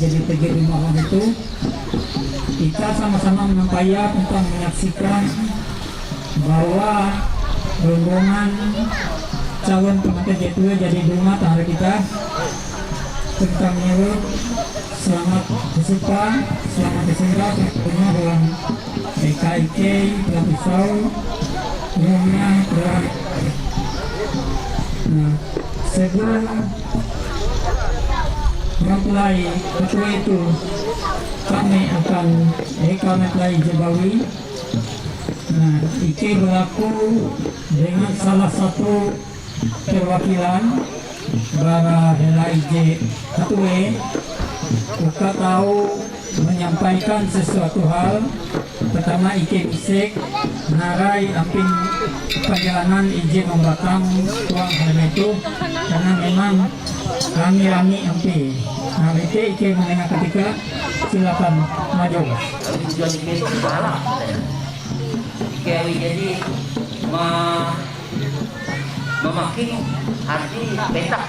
jadi PG Rumahan itu kita sama-sama menyampaikan tentang menyaksikan bahwa rombongan calon pengantin J2 jadi rumah hari kita tentang menyebut selamat bersuka, selamat bersuka tentunya dalam BKIK, dalam pisau umumnya dalam sebelum mempelai ketua itu kami akan mempelai Jebawi. Nah, ini berlaku dengan salah satu perwakilan bara HLIJ ketua. Kita tahu menyampaikan sesuatu hal. Pertama Ike Bisek menarai amping perjalanan izin membatang tuang hal itu karena memang rami-rami amping. Nah, Ike mendengar ketika silakan maju. Tujuan Ike itu salah. Ike jadi memakai hati petak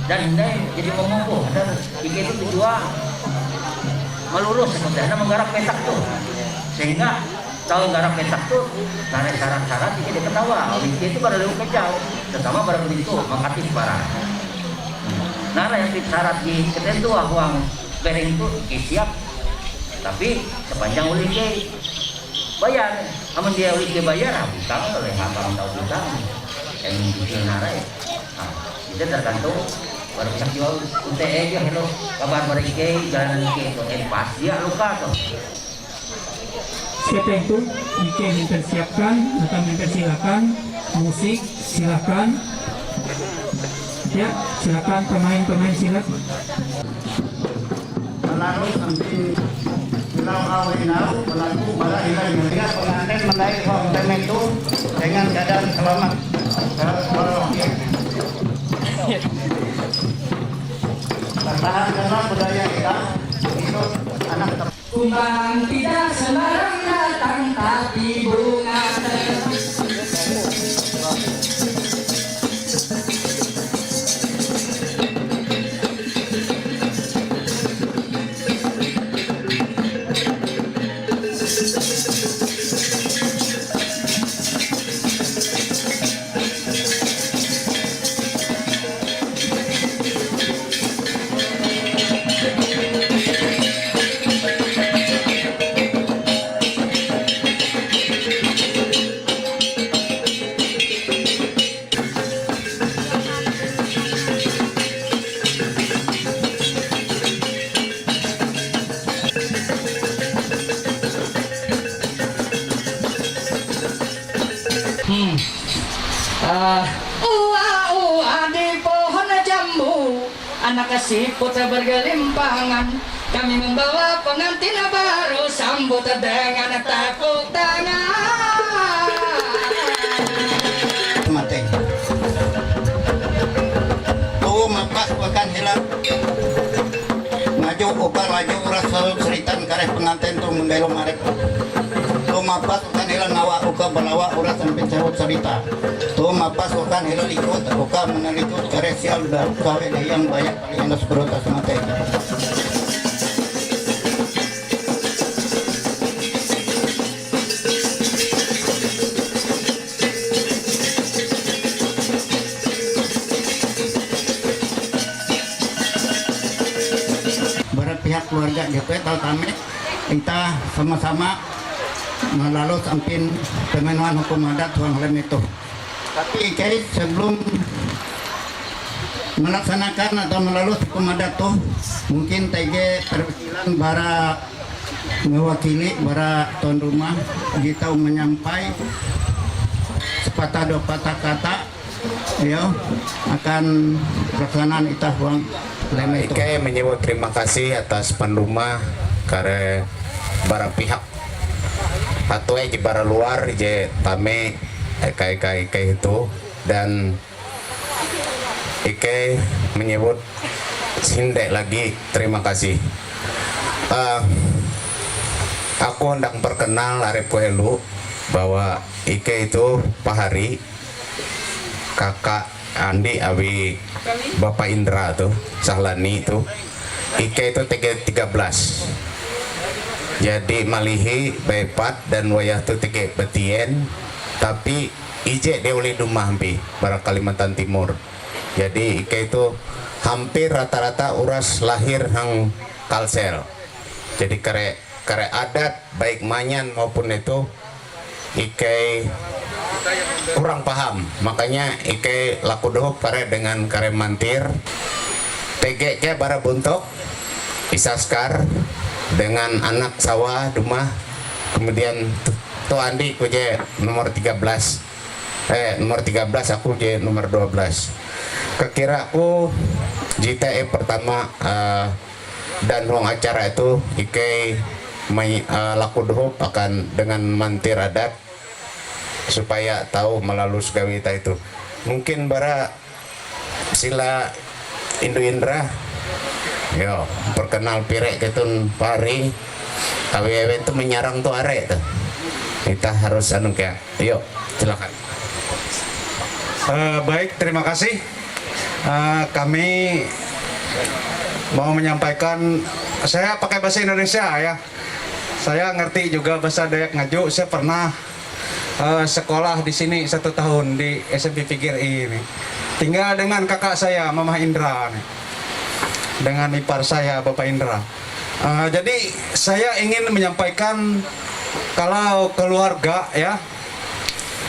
dan jadi mengukuh. Dan Ike itu tujuan melurus sebenarnya menggarap petak tuh, sehingga tahu garap petak tuh karena syarat-syarat Ike diketawa. Ike itu pada lewat kejauh, terutama pada begitu mengkatis barang. Nah, yang syarat di ketentuan uang bereng itu Ike siap, tapi sepanjang Ike bayar, namun dia Ike bayar, hutang oleh abang tahu hutang yang bikin narai. Nah, itu tergantung baru bisa jual UTE aja. Hello kabar baru Ike jalan Ike itu pas dia luka tuh. Siapa itu Ike mempersiapkan atau mempersilakan musik, silakan ya, silakan pemain silakan. Lalu sambil bilang awinau berlaku pada hilang juga pengantin menaik konten itu dengan keadaan selamat. Karena budaya kita itu anak kumbang tidak sembarang datang tapi bunga Ua di pohon jambu, anak siput bergelimpangan. Kami membawa pengantin baru, sambut dengan tepuk tangan. mati. Tuh mapas bahkan hilang. Maju obat maju rasa ceritan kareh pengantin tuh membelom arep. Tuh mapas bahkan hilang nawa uka balawa urat sampai cerut cerita. Tuh mapas bahkan hilang ikut uka menalikut kareh sial dah uka yang banyak yang seberotas mati. Pihak keluarga JP tahu kami kita sama-sama melalui samping pemenuhan hukum adat tuang lem itu. Tapi Ike sebelum melaksanakan atau melalui hukum adat tuh mungkin TG perwakilan bara mewakili bara tuan rumah kita menyampai sepatah dua patah kata ya akan pelaksanaan itah uang. Ike menyebut terima kasih atas penrumah karena bara pihak atau di bara luar je tame Ike itu, dan Ike menyebut sindek lagi terima kasih. Aku hendak perkenal Arif Welu bahwa Ike itu Pak Hari, kakak Andi Abi Bapak Indra tuh Sahlani itu Ike itu 13. Jadi malihi bepat dan wayah tu tege betien, tapi ije dia uli dumah hampi barang Kalimantan Timur. Jadi Ike itu hampir rata-rata uras lahir hang Kalsel. Jadi kare adat baik manyan maupun itu Ike kurang paham, makanya Ike laku doh kare dengan kare mantir tege ke bara buntok isaskar dengan anak sawah dumah, kemudian to Andi kuje nomor 13 aku je nomor 12. Kekira aku JTE pertama dan ruang acara itu Ike laku doh akan dengan mantir adat supaya tahu melalui segawita itu. Mungkin bara sila Indu Indra yo perkenal pirek ketun pari kawe itu menyarang tuh arek tuh kita harus anu kayak yuk silakan. Baik, terima kasih. Kami mau menyampaikan, saya pakai bahasa Indonesia ya. Saya ngerti juga bahasa Dayak Ngaju. Saya pernah sekolah di sini 1 tahun di SMP PGRI ini. Tinggal dengan kakak saya, Mama Indra nih. Dengan ipar saya, Bapak Indra. Jadi saya ingin menyampaikan kalau keluarga ya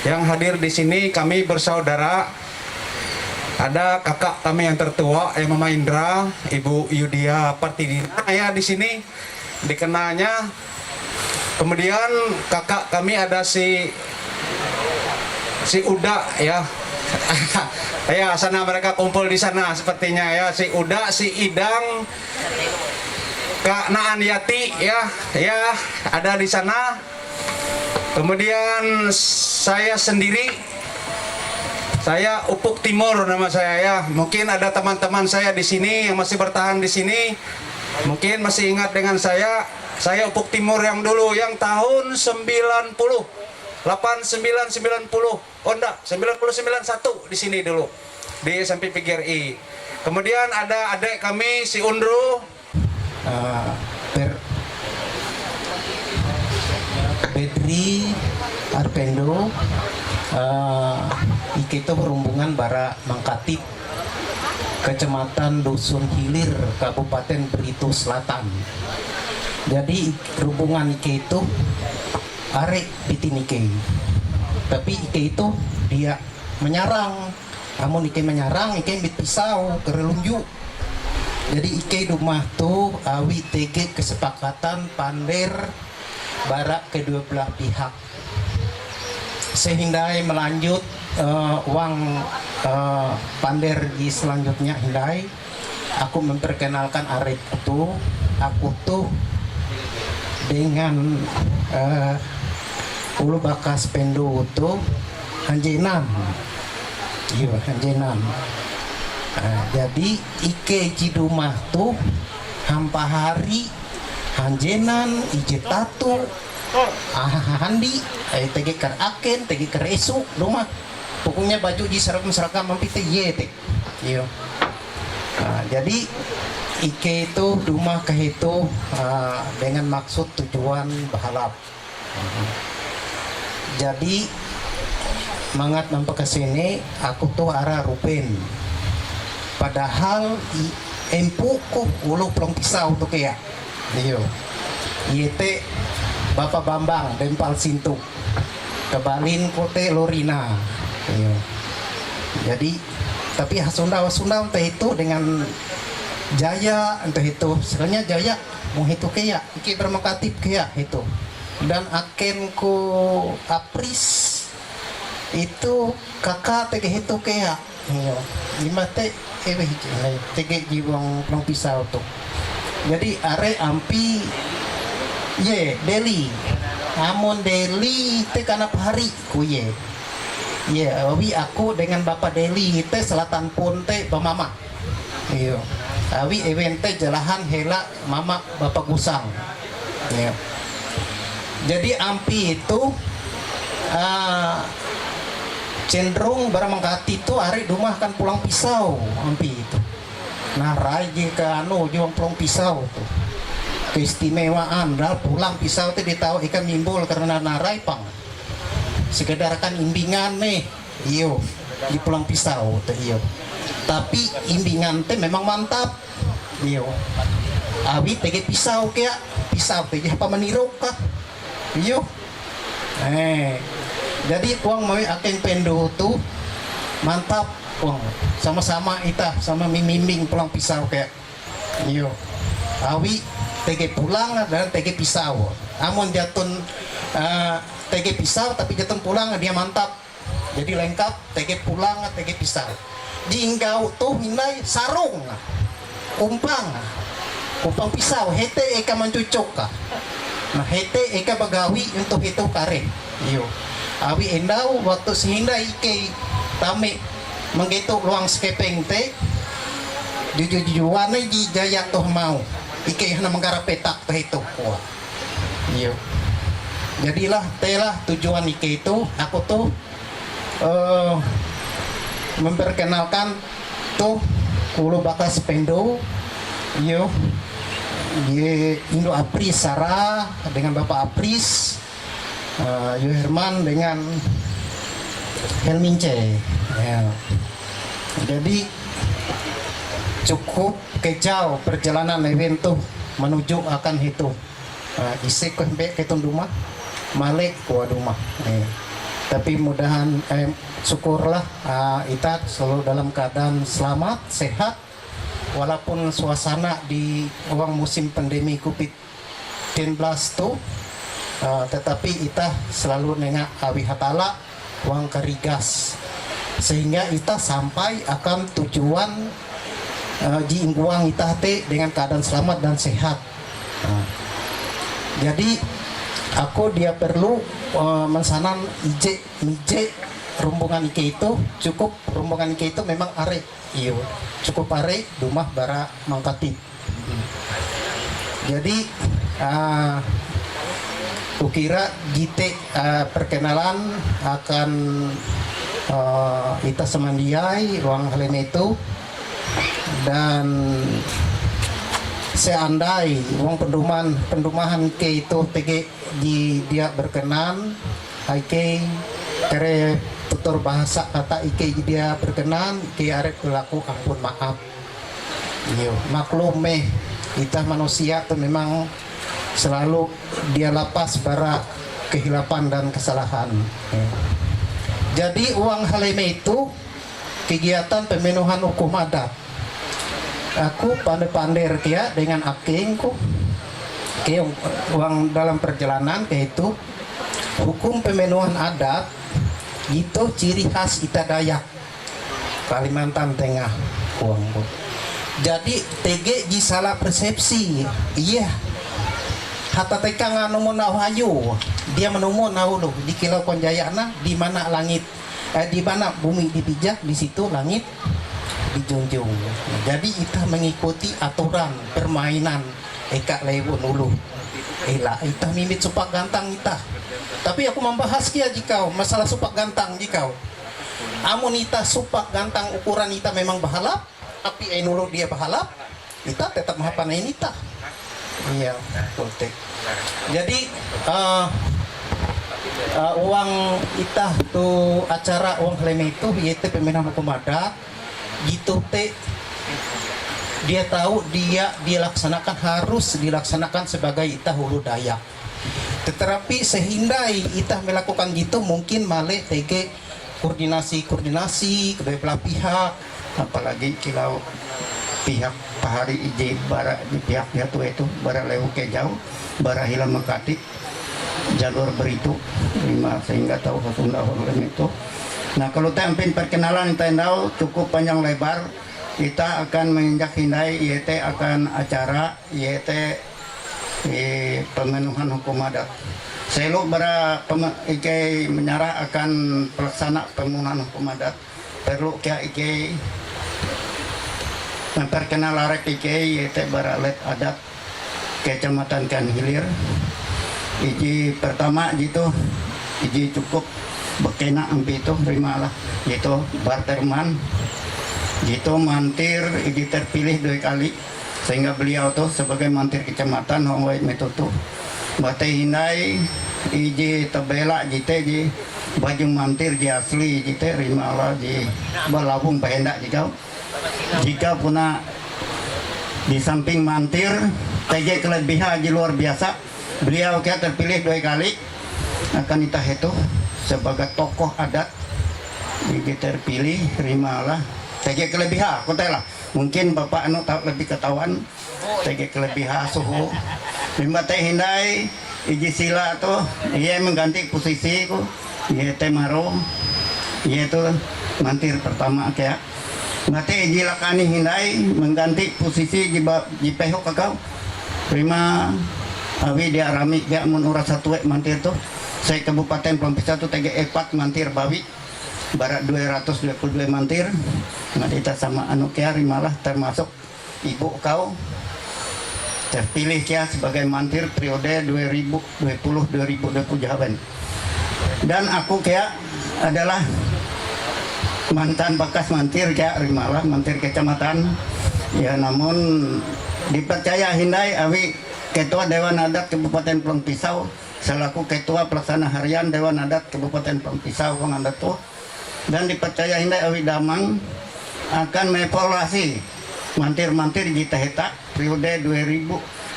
yang hadir di sini, kami bersaudara. Ada kakak kami yang tertua, Mama Indra, Ibu Yudia Partidina ya di sini dikenalnya. Kemudian kakak kami ada si Uda ya. Ya, sana mereka kumpul di sana sepertinya ya, si Uda, si Idang, Kak Naan Yati ya ada di sana. Kemudian saya sendiri, saya Upuk Timur nama saya ya. Mungkin ada teman-teman saya di sini yang masih bertahan di sini. Mungkin masih ingat dengan saya. Saya Upuk Timur yang dulu yang tahun 89 90. Oh enggak, 91 di sini dulu. Di SMP PGRI. Kemudian ada adik kami si Undro. Bedri Arpendo, kita berhubungan bara Mangkatip, Kecamatan Dusun Hilir, Kabupaten Beritu Selatan. Jadi hubungan Ike itu arek bitin Ike, tapi Ike itu dia menyarang. Namun Ike menyarang, Ike bit pisau kerelunjuk. Jadi Ike rumah tuh awi TG kesepakatan pander barak kedua belah pihak sehingga melanjut uang pander di selanjutnya hindai aku memperkenalkan arek itu. Aku tuh dengan ulu bakas pendo itu hanjenan iya hanjenan. Jadi Ike Cidumah tuh hampa hari hanjenan ije tatu handi tege ker aken tege ker esuk rumah pokoknya baju di seragam mampite yete iyo. Jadi Ike itu rumah ke itu dengan maksud tujuan bahalap. Jadi mangat nampak kesini aku tuh arah Rupen padahal empuku ulu pelong pisau tuh kayak iyo yete Bapak Bambang Dempal Sintu kebalin kote Lorina iyo. Jadi tapi Sunda entah itu dengan Jaya entah itu sebenarnya Jaya mau itu kayak Iki bermakatip kayak itu dan akenku Apris itu kakak tege itu kayak iyo lima teh tege jiwang pelong pisau tuh. Jadi are ampi ye Deli amun Deli teh kana hari ku ye awi aku dengan Bapak Deli teh selatan pun teh pamama iyo awi event teh jalahan hela mama Bapak Gusang iyo. Jadi ampi itu cenderung barang mengkati itu hari rumah kan pulang pisau ampi itu narai jika juang pelong pisau tuh keistimewaan dah pulang pisau tuh ditahu ikan mimbul karena narai pang sekedar kan imbingan nih iyo di pulang pisau tuh iyo tapi imbingan teh memang mantap iyo awi tege pisau kayak pisau teh apa meniruk kah iyo jadi uang mau akeng pendo tuh mantap uang sama-sama ita sama mimimbing pulang pisau kayak iyo awi tege pulang dan tege pisau amun jatun tege pisau tapi jatun pulang dia mantap jadi lengkap tege pulang tege pisau jinggau tuh nilai sarung kumpang pisau hete eka mencucuk kah nah hete eka bagawi untuk itu kare iyo awi endau waktu sehinda ike tame menggetuk luang skepeng teh jujujuane di jaya toh mau ike hana menggarap petak teh itu kuat iyo jadilah telah tujuan ike itu aku tuh memperkenalkan tuh kulo bakas pendo iyo di Indo Apris Sarah dengan Bapak Apris Yo Herman dengan Helmince ya. Jadi cukup kejauh perjalanan event tuh menuju akan itu isik kembe ke Tunduma Malek ke Waduma tapi mudahan syukurlah kita selalu dalam keadaan selamat sehat walaupun suasana di uang musim pandemi COVID-19 tuh tetapi kita selalu nengak awi hatala uang karigas sehingga kita sampai akan tujuan di ingguang kita dengan keadaan selamat dan sehat. Jadi aku dia perlu mensanan ije rombongan ike itu cukup rombongan ike itu memang are iyo cukup are rumah bara mangkati. Jadi kukira gite perkenalan akan kita semandiai ruang hal itu dan seandai uang pendumahan ke itu tege di dia berkenan ike kere tutur bahasa kata ike dia berkenan ke arek pelaku ampun maaf iyo maklum kita manusia tuh memang selalu dia lapas bara kehilapan dan kesalahan jadi uang haleme itu kegiatan pemenuhan hukum adat aku pandai-pandai dia dengan akingku ke uang dalam perjalanan ke itu hukum pemenuhan adat itu ciri khas Ita Dayak Kalimantan Tengah uang jadi TG di salah persepsi iya hatta teka nganu hayu dia menemu naulu di Kilau Konjayana di mana langit di mana bumi dipijak di situ langit dijunjung. Jadi kita mengikuti aturan permainan eka lewon ulu. Kita mimit supak gantang kita. Tapi aku membahas kia jikau masalah supak gantang jikau. Amun kita supak gantang ukuran kita memang bahalap, tapi enulu dia bahalap, kita tetap mahapanain kita. Iya, kotek. Jadi uang kita tuh acara uang klaim itu yaitu pemenang hukum adat gitu teh dia tahu dia dilaksanakan harus dilaksanakan sebagai ita hulu Dayak. Tetapi sehindai ita melakukan gitu mungkin male tege koordinasi kedua belah pihak apalagi kilau pihak pahari ije bara di pihaknya tuh itu bara lewu ke jauh bara hilang mengkatik jalur beritu lima sehingga tahu Sunda orang itu. Nah kalau tampil perkenalan tendau cukup panjang lebar kita akan menginjak hindai yaitu akan acara yaitu pemenuhan hukum adat. Selu bara ike menyarah akan pelaksana pemenuhan hukum adat perlu kia ike memperkenal arek ike yaitu bara let adat Kecamatan Kan Hilir. Iji pertama gitu iji cukup bekena ampi itu terimalah yaitu Barterman Gitu mantir iji terpilih 2 kali sehingga beliau tuh sebagai mantir kecamatan Hongwei Metutu bate hindai iji tabela jite ji baju mantir ji asli jite rimala ji balabung pahendak jika puna di samping mantir TG kelebihan ji luar biasa beliau kia terpilih 2 kali akan itah itu sebagai tokoh adat iji terpilih rimala TG kelebihan lah mungkin bapak anu tahu lebih ketahuan TG kelebihan suhu lima teh hindai iji sila tuh ia mengganti posisi ku ia teh maro ia tuh mantir pertama kayak mati iji lakani hindai mengganti posisi ji pehok kakau lima awi dia rami dia mun urang satu mantir tuh saya Kabupaten Pelompisa tuh TG epat mantir bawi barat 222 mantir ngadita sama anu kiari malah termasuk ibu kau terpilih kia sebagai mantir periode 2020-2020 dan aku kia adalah mantan bekas mantir kia rimalah mantir kecamatan ya namun dipercaya hindai awi ketua Dewan Adat Kabupaten Pelongpisau selaku ketua pelaksana harian Dewan Adat Kabupaten Pelongpisau Wangandatu dan dipercaya hindai awi damang akan mengevaluasi mantir-mantir di Taheta periode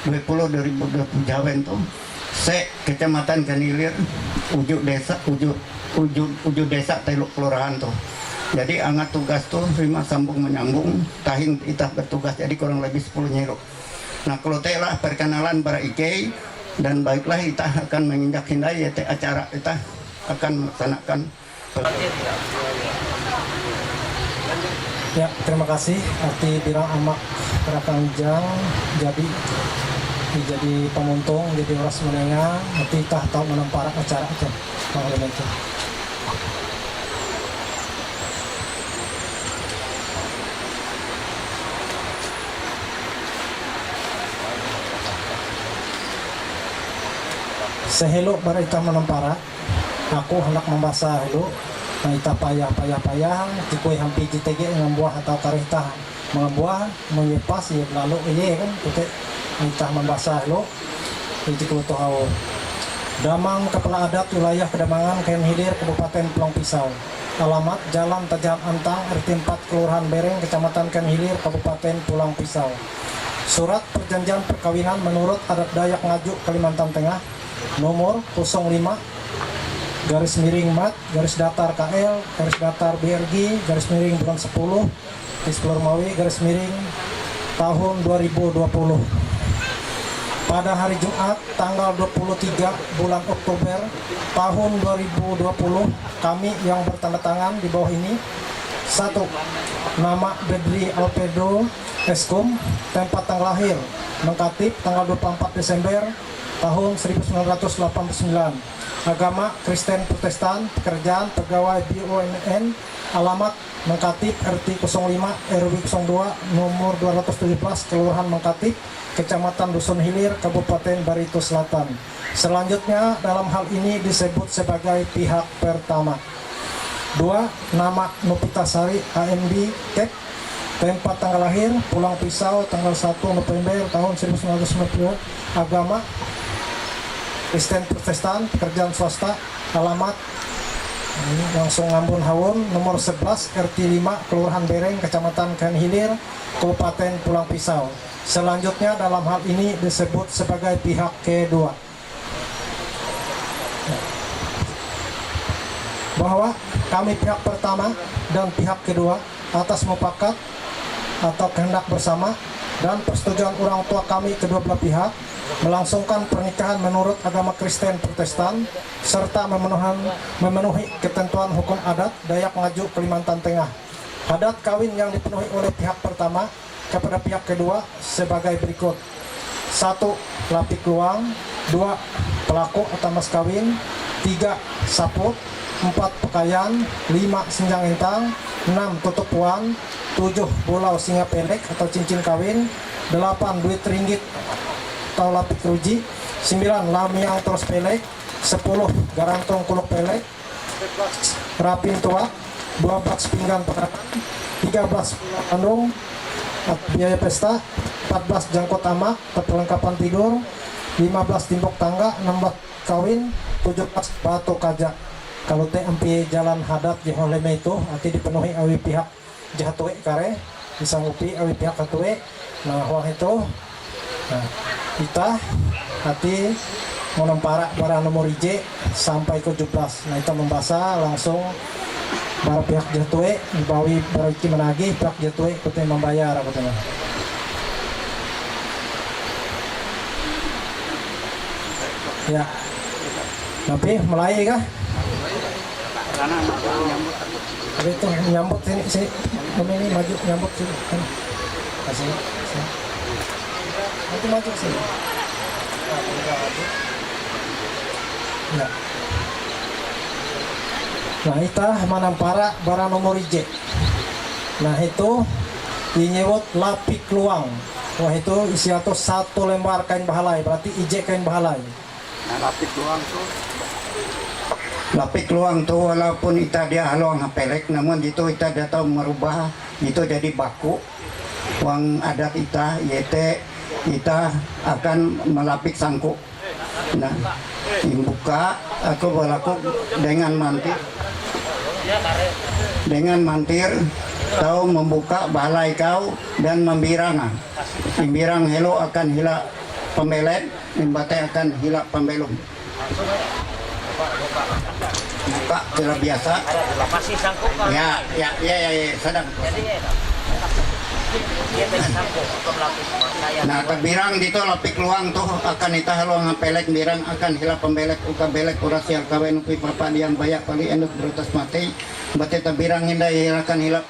2020-2020 Jawen tuh se kecamatan Kanilir ujung desa Teluk Kelurahan tuh jadi angat tugas tuh terima sambung menyambung tahin itah bertugas jadi kurang lebih 10 nyeruk nah kalau telah perkenalan para IK dan baiklah itah akan menginjak hindai ya acara itah akan melaksanakan. Ya, terima kasih. Arti bilang amak Rakanjang jadi pemuntung, jadi oras menengah, nanti tah tahu menampar acara itu. Mengenai itu. Sehelo barita menampara, aku hendak membaca helo. Nah, ita payah tikui hampir JTG ngambuah atau karita mengambuah menyepas ya lalu iya kan kita ita membasah lo itu kutu hau Damang Kepala Adat Wilayah Kedamangan Ken Hilir Kabupaten Pelongpisau alamat Jalan Tajam Antang RT 4 Kelurahan Bereng Kecamatan Ken Hilir Kabupaten Pulang Pisau surat perjanjian perkawinan menurut adat Dayak Ngaju Kalimantan Tengah nomor 05 garis miring mat, garis datar KL, garis datar BRG, garis miring bulan 10, Dispelor Mawi, garis miring tahun 2020. Pada hari Jumat, tanggal 23 bulan Oktober tahun 2020, kami yang bertanda tangan di bawah ini, 1. Nama Bedri Alpedo Eskum, tempat tanggal lahir, Mengkatip, tanggal 24 Desember tahun 1989. Agama Kristen Protestan, pekerjaan pegawai BUMN, alamat Mengkatip RT 05 RW 02 nomor 217 Kelurahan Mengkatip, Kecamatan Dusun Hilir, Kabupaten Barito Selatan. Selanjutnya dalam hal ini disebut sebagai pihak pertama. 2. Nama Nopitasari AMB Kek, tempat tanggal lahir Pulang Pisau tanggal 1 November tahun 1990, agama Kristen Protestan, pekerjaan swasta, alamat ini langsung Ngambun Hawun nomor 11 RT 5 Kelurahan Bereng Kecamatan Ken Hilir Kabupaten Pulang Pisau. Selanjutnya dalam hal ini disebut sebagai pihak kedua. Bahwa kami pihak pertama dan pihak kedua atas mufakat atau kehendak bersama dan persetujuan orang tua kami kedua belah pihak melangsungkan pernikahan menurut agama Kristen Protestan serta memenuhi ketentuan hukum adat Dayak Ngaju Kalimantan Tengah. Adat kawin yang dipenuhi oleh pihak pertama kepada pihak kedua sebagai berikut: 1. Lapik luang, 2. Pelaku atau mas kawin, 3. Saput, 4. Pekayan, 5. Sinjang intang, 6. Tutup puan, 7. Bulau singa pendek atau cincin kawin, 8. Duit ringgit atau lapik ruji, 9. Lamiang terus pelek, 10. Garantong kuluk pelek, rapin tua, 12. Pinggan pekat, 13. 13 Bandung biaya pesta, 14 jangkau tamak, perlengkapan tidur, 15 timbok tangga, 16 kawin, 17 batu kaja. Kalau teh empi jalan hadat di Holeme itu nanti dipenuhi awi pihak jahatue kare disanggupi awi pihak katue. Nah uang itu nah, kita nanti menempara barang nomor IJ sampai ke 17. Nah kita membasa langsung para pihak jatue dibawi berarti menagih pihak jatue kita membayar katanya. Ya, tapi mulai kah? Tapi itu nyambut sini, ini maju nyambut sini. Kasih, sini. Nanti maju sini. Ya. Nah itu manampara barang nomor IJ. Nah itu dinyewot lapik luang. Wah itu isi atau 1 lembar kain bahalai, berarti IJ kain bahalai. Nah, lapik luang tuh walaupun kita dia haluang pelek, namun itu kita dia tahu merubah itu jadi baku uang adat kita, yaitu kita akan melapik sangkuk. Nah, buka aku berlaku dengan mantir tahu membuka balai kau dan membirang. Membirang helo akan hilak pembelet, membatai akan hilak pembelum. Buka cara biasa. Masih sangkuk kan? Ya, sedang. Nah, terbirang dito lapik luang tuh akan ita haluang pelek birang akan hilap pembelek uka belek urasi al kawen upi papa diang bayak pali enduk berutas mati bate terbirang hindai akan hilap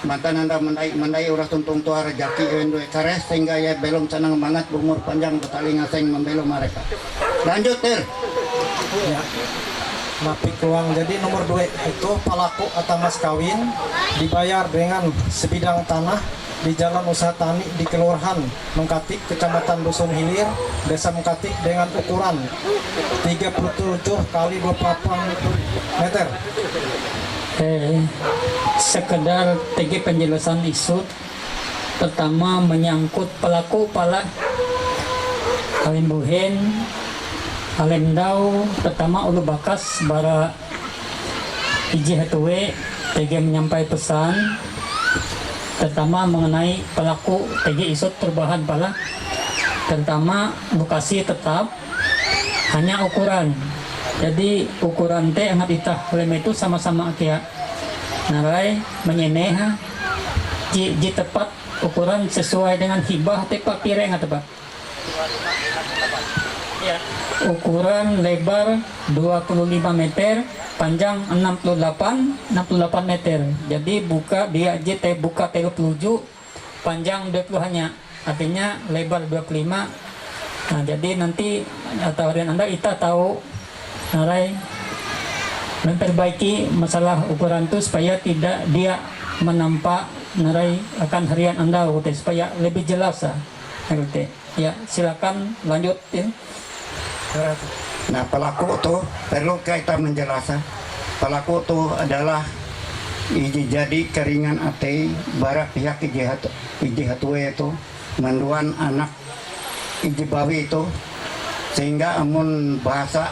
mantan anda mandai uras tuntung tua rejaki endu kares sehingga ya belum canang banget umur panjang betali ngaseng membelum mereka. Lanjut Tir. Ya. Lapik luang jadi nomor 2 itu pelaku atau mas kawin dibayar dengan sebidang tanah di Jalan Usaha Tani di Kelurahan Mengkatik, Kecamatan Dusun Hilir, Desa Mengkatik dengan ukuran 37 kali 28 meter. Sekedar TG penjelasan isu. Pertama menyangkut pelaku pala kawin buhen Alemdau pertama ulu bakas bara IJ Hatue TG menyampaikan pesan pertama mengenai pelaku TG isut perubahan pala. Pertama lokasi tetap hanya ukuran, jadi ukuran teh angat itah lem itu sama-sama kia narai menyeneha ji tepat ukuran sesuai dengan hibah tepat pireng atau apa ya. Ukuran lebar 25 meter, panjang 68 meter. Jadi buka dia JT buka 37, panjang 20 hanya. Artinya lebar 25. Nah, jadi nanti atau harian Anda kita tahu narai memperbaiki masalah ukuran itu supaya tidak dia menampak narai akan harian Anda supaya lebih jelas ya. Silakan lanjut ya. Nah pelaku tuh perlu kita menjelaskan. Pelaku tuh adalah jadi keringan ate bara pihak IJ Hatue itu manduan anak IJ Bawi itu sehingga amun bahasa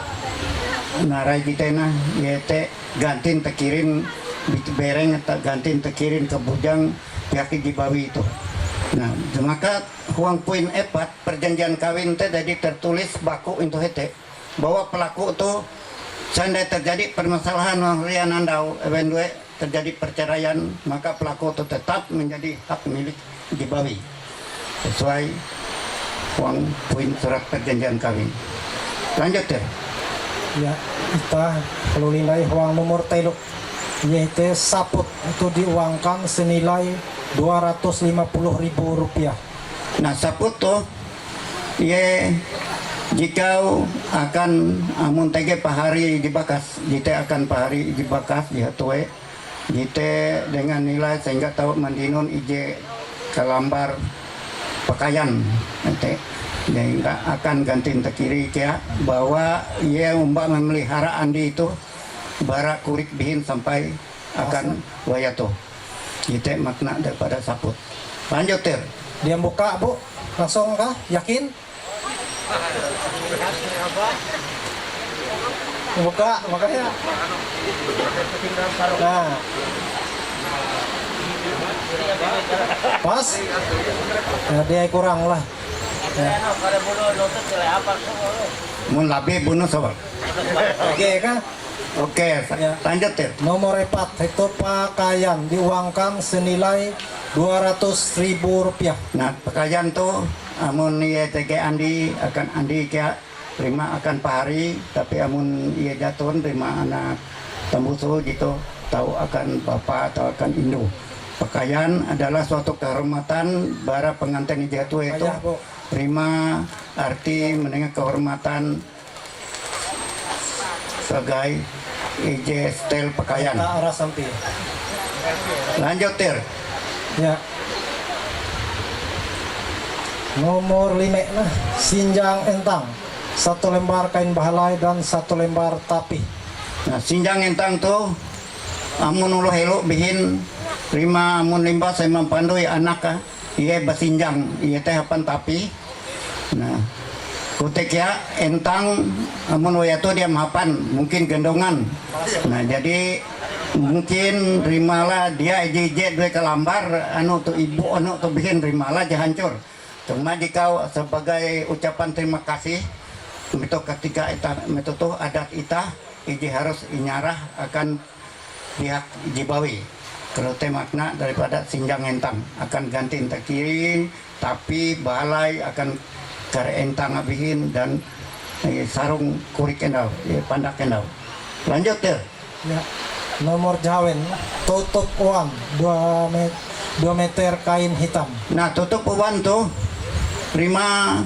narai kitena yete gantin tekirin bereng atau gantin tekirin ke bujang pihak IJ Bawi itu. Nah, maka huang poin 4 perjanjian kawin teh jadi tertulis baku itu hete bahwa pelaku tuh seandainya terjadi permasalahan harian andau eventual terjadi perceraian maka pelaku itu tetap menjadi hak milik Jibawi sesuai huang poin surat perjanjian kawin. Lanjut deh. Ya, kita perlu nilai uang nomor telu yaitu saput itu diuangkan senilai Rp250.000. Nah saput tuh ye jika akan amun tege pahari dibakas jite akan pahari dibakas di Hatue jite dengan nilai sehingga tahu mandinun IJ kelambar pakaian nanti dan akan ganti tekiri ya bahwa ia umbak memelihara andi itu barak kurik bihin sampai akan wayato. Itu makna daripada saput. Lanjut Tir. Dia buka Bu, langsung kah? Yakin? Buka, makanya. Nah. Pas? Ya, dia kurang lah. Ya. Mun labi bunuh sobat. Oke kan? Oke, Ya. lanjut Tir. Nomor 4 itu pakaian diuangkan senilai Rp200.000. Nah, pakaian tuh amun ieu teh ge Andi akan Andi kia terima akan pahari, tapi amun ieu jatuh terima anak tembusu gitu, tahu akan bapak atau akan induk. Pakaian adalah suatu kehormatan bara pengantin jatuh itu. Ayah, Bu. Terima arti mendengar kehormatan sebagai ije style pakaian. Tak arah sampai. Lanjut Tir. Ya. Nomor 5 lah, sinjang entang, 1 lembar kain bahalai dan 1 lembar tapi. Nah, sinjang entang tuh amun ulo helo bihin terima amun limbah saya mampandoi anak ka iya basinjang iya teh hapan tapi. Nah, kutek ya entang amun wayato dia mapan mungkin gendongan. Nah, jadi mungkin rimalah dia ije dua kelambar anu tuh ibu anu tuh bikin rimalah jangan hancur. Cuma jika sebagai ucapan terima kasih itu ketika ita itu tuh adat ita ije harus inyarah akan pihak Jibawi. Kalau teh makna daripada sinjang entang akan ganti entah kiri tapi balai akan kare entang abihin dan sarung kurik endau pandak endau. Lanjut Tir. Ya. Nomor jawen, tutup uang 2 meter kain hitam. Nah, tutup uban tuh terima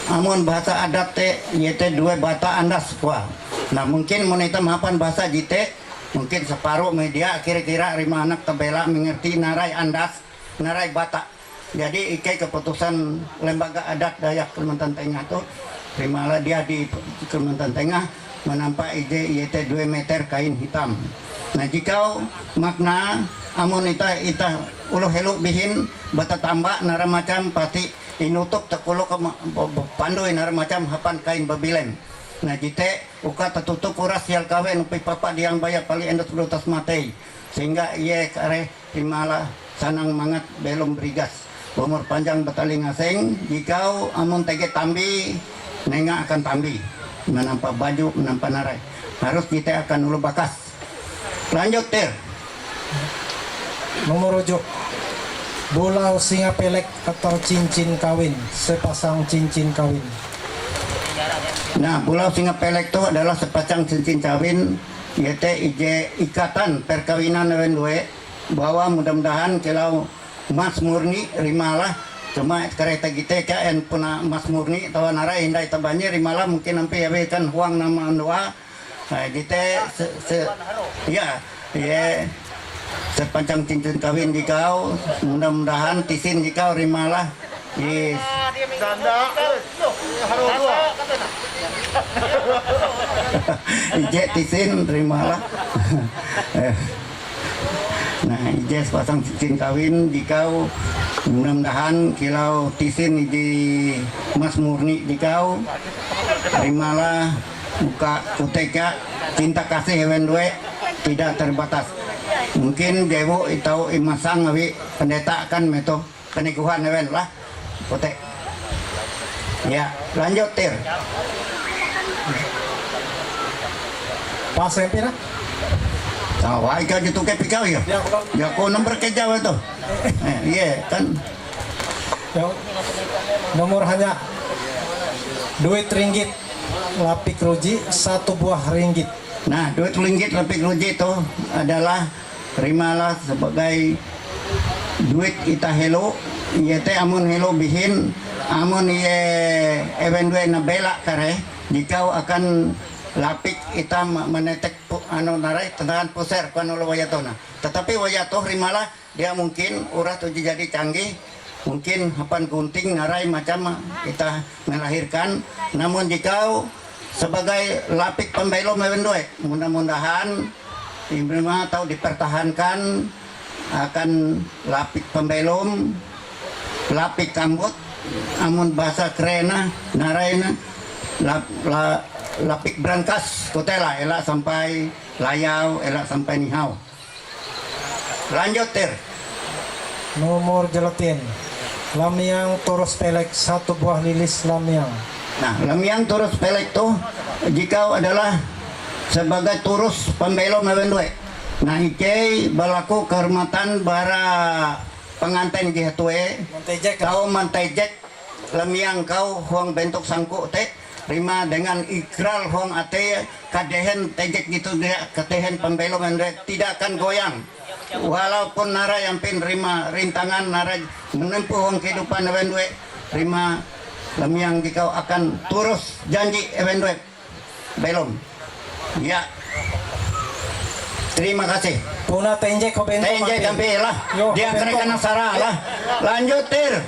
amun bahasa adat teh yete dua bata andas kuah. Nah, mungkin moneta mapan bahasa jite mungkin separuh media kira-kira rima anak tebela mengerti narai andas, narai bata. Jadi ikai keputusan lembaga adat Dayak Kalimantan Tengah tuh rimalah dia di Kalimantan Tengah menampak ije yete 2 meter kain hitam. Nah, jika makna amun ita ulo helu bihin bata tambak nara macam pati inutup tekulo ke pandoi nara macam hapan kain babilen. Nah, jite uka tertutup uras sial kawin upi papa diang bayar pali endos belutas matei sehingga iye kare himala sanang mangat belum berigas umur panjang betaling aseng jika amun tege tambi nenga akan tambi menampak baju menampak narai harus jite akan ulu bakas. Lanjut Tir. Nomor ujuk, bulau singa pelek atau cincin kawin, sepasang cincin kawin. Nah, pulau singa pelek itu adalah sepasang cincin kawin yaitu ije ikatan perkawinan ewen dua bahwa mudah-mudahan kalau mas murni rimalah cuma kereta kita kan puna mas murni tawa nara hindai tabanya rimalah mungkin sampai ya kan huang nama doa. Nah, kita ya sepanjang cincin kawin jikau mudah-mudahan tisin jikau rimalah yes. Ije tisin terimalah. Nah, ije sepasang cincin kawin jikau mudah-mudahan kilau tisin di mas murni jikau terimalah buka uteka cinta kasih hewan dua tidak terbatas. Mungkin dewo itau imasang awi pendeta kan meto penikuhan hewan lah utek. Ya, lanjut Tir. Pas SMP lah. Tawa ika gitu ke pikau ya. Ya ko nomor ke Jawa tuh. Iya kan. Nomor hanya duit ringgit lapik ruji 1 buah ringgit. Nah, duit ringgit lapik ruji itu adalah terimalah sebagai duit ita helo. Iya teh amun helo bihin amun iye ewen dua nabela kare jika akan lapik ita menetek anu narai tentang puser kuan ulo wayatona. Tetapi wayatoh rimalah dia mungkin urah tuh jadi canggih mungkin hapan gunting narai macam kita melahirkan. Namun jika sebagai lapik pembelom ewen dua mudah-mudahan diterima atau dipertahankan akan lapik pembelum, lapik kambut, amun bahasa kerena narayana lapik brankas kotela elak sampai layau, elak sampai nihau. Lanjut Tir. Nomor jelatin. Lamiang Turus Pelek, 1 buah lilis lamiang. Nah, lamiang turus pelek tuh jika adalah sebagai turus pembelum evendue. Nah, ike balaku kehormatan bara pengantin gihatue. Mantejek. Kau mantejek lamiang kau huang bentuk sangku te rima dengan ikral huang ate kadehen tejek gitu dia kadehen pembelum evendue tidak akan goyang. Walaupun nara yang pin rima rintangan nara menempuh huang kehidupan evendue rima lamiang dikau akan turus janji evendue belum ya. Terima kasih. Puna tenjek ko bento. Tenjek kampi lah. Yo, Dia bento. kerekan nasara lah. Lanjut Tir.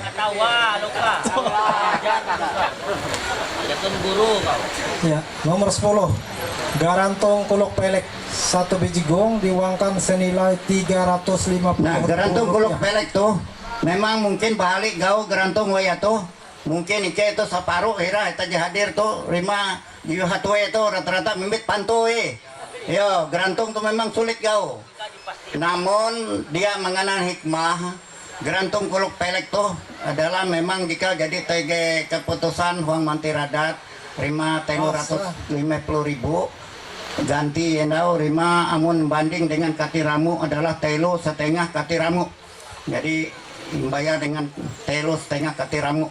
Ya, nomor 10. Garantong Kuluk Pelek, 1 biji gong diuangkan senilai 350. Nah, gerantung kuluk pelek tuh memang mungkin balik gau gerantung waya tuh mungkin ike itu separuh hira kita hadir tuh rima di hatwe itu rata-rata mimbit pantui. Yo, gerantung tuh memang sulit gau. Namun dia mengenal hikmah. Gerantung kuluk pelek tuh adalah memang jika jadi TG keputusan Huang Mantiradat rima 350.000 ganti endau rima amun banding dengan katiramu adalah telu setengah katiramu. Jadi bayar dengan telu setengah katiramu.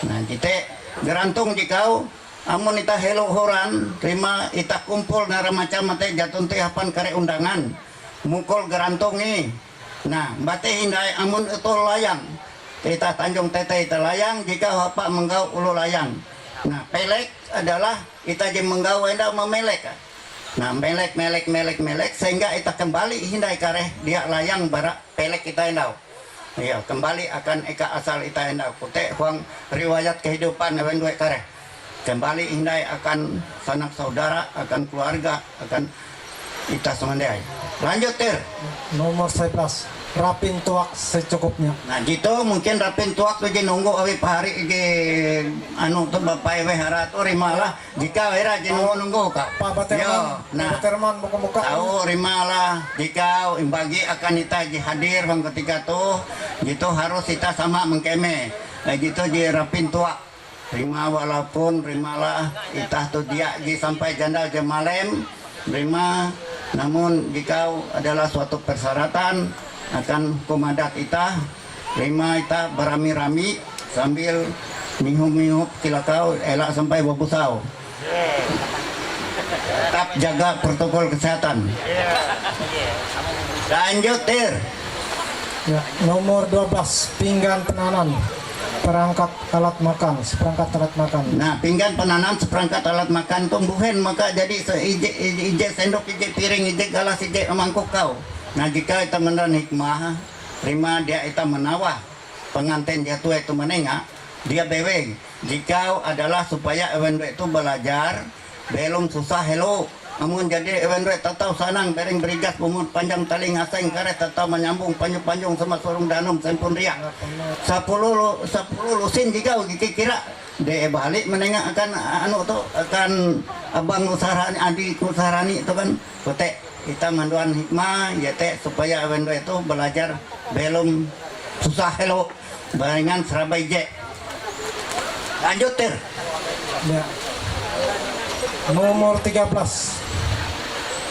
Nah, kita gerantung jikau amun ita heluhuran terima ita kumpul nara macam mate jatun teh hapan kare undangan mukul gerantung nih. Nah, bate hindai amun itu layang kita Tanjung Tete ita layang jika hapa menggau ulu layang. Nah, pelek adalah ita je menggau enda memelek. Nah, melek sehingga ita kembali hindai kare dia layang barak pelek kita endau. Iya, kembali akan eka asal ita endau kute huang riwayat kehidupan evendue kare. Kembali hindai akan sanak saudara, akan keluarga, akan ita semandai. Lanjut Tir. Nomor 11. Rapin tuak secukupnya. Nah, gitu mungkin rapin tuak tuh je nunggu awi pahari ge anu tuh bapak we harat rima lah jika wera je nunggu kak. Pak Baterman, nah, Pak Baterman muka-muka. tahu rima lah jika imbagi akan ita je hadir bang ketika tuh gitu harus kita sama mengkeme. Nah, gitu je rapin tuak. Rima walaupun rimalah itah tuh dia je sampai jandal jam malam rima, namun jika adalah suatu persyaratan akan komandat ita rima ita berami-rami sambil mihum-mihum kilakau elak sampai babusau. Tetap jaga protokol kesehatan. Lanjut Tir. Ya, nomor 12. Pinggan penanan perangkat alat makan, seperangkat alat makan. Nah, pinggan penanan seperangkat alat makan tumbuhan maka jadi ije sendok, ije piring, ije galas, ije mangkuk kau. Nah, jika kita meneran hikmah, rima dia kita menawah pengantin jatuh itu menengah, dia beweng. Jika adalah supaya evendue itu belajar, belum susah hello. Namun jadi evendue tatau sanang, bering berigas, pumut panjang tali ngaseng, karet tatau menyambung panjang-panjang sama sorong danum, sempun riak. 10 lusin jika kira de balik menengah akan anu tuh akan abang usarani adik usarani itu kan kote kita manduan hikmah ya teh supaya evendue itu belajar belum susah hello barengan serabai je. Lanjut Tir. Ya. Nomor 13.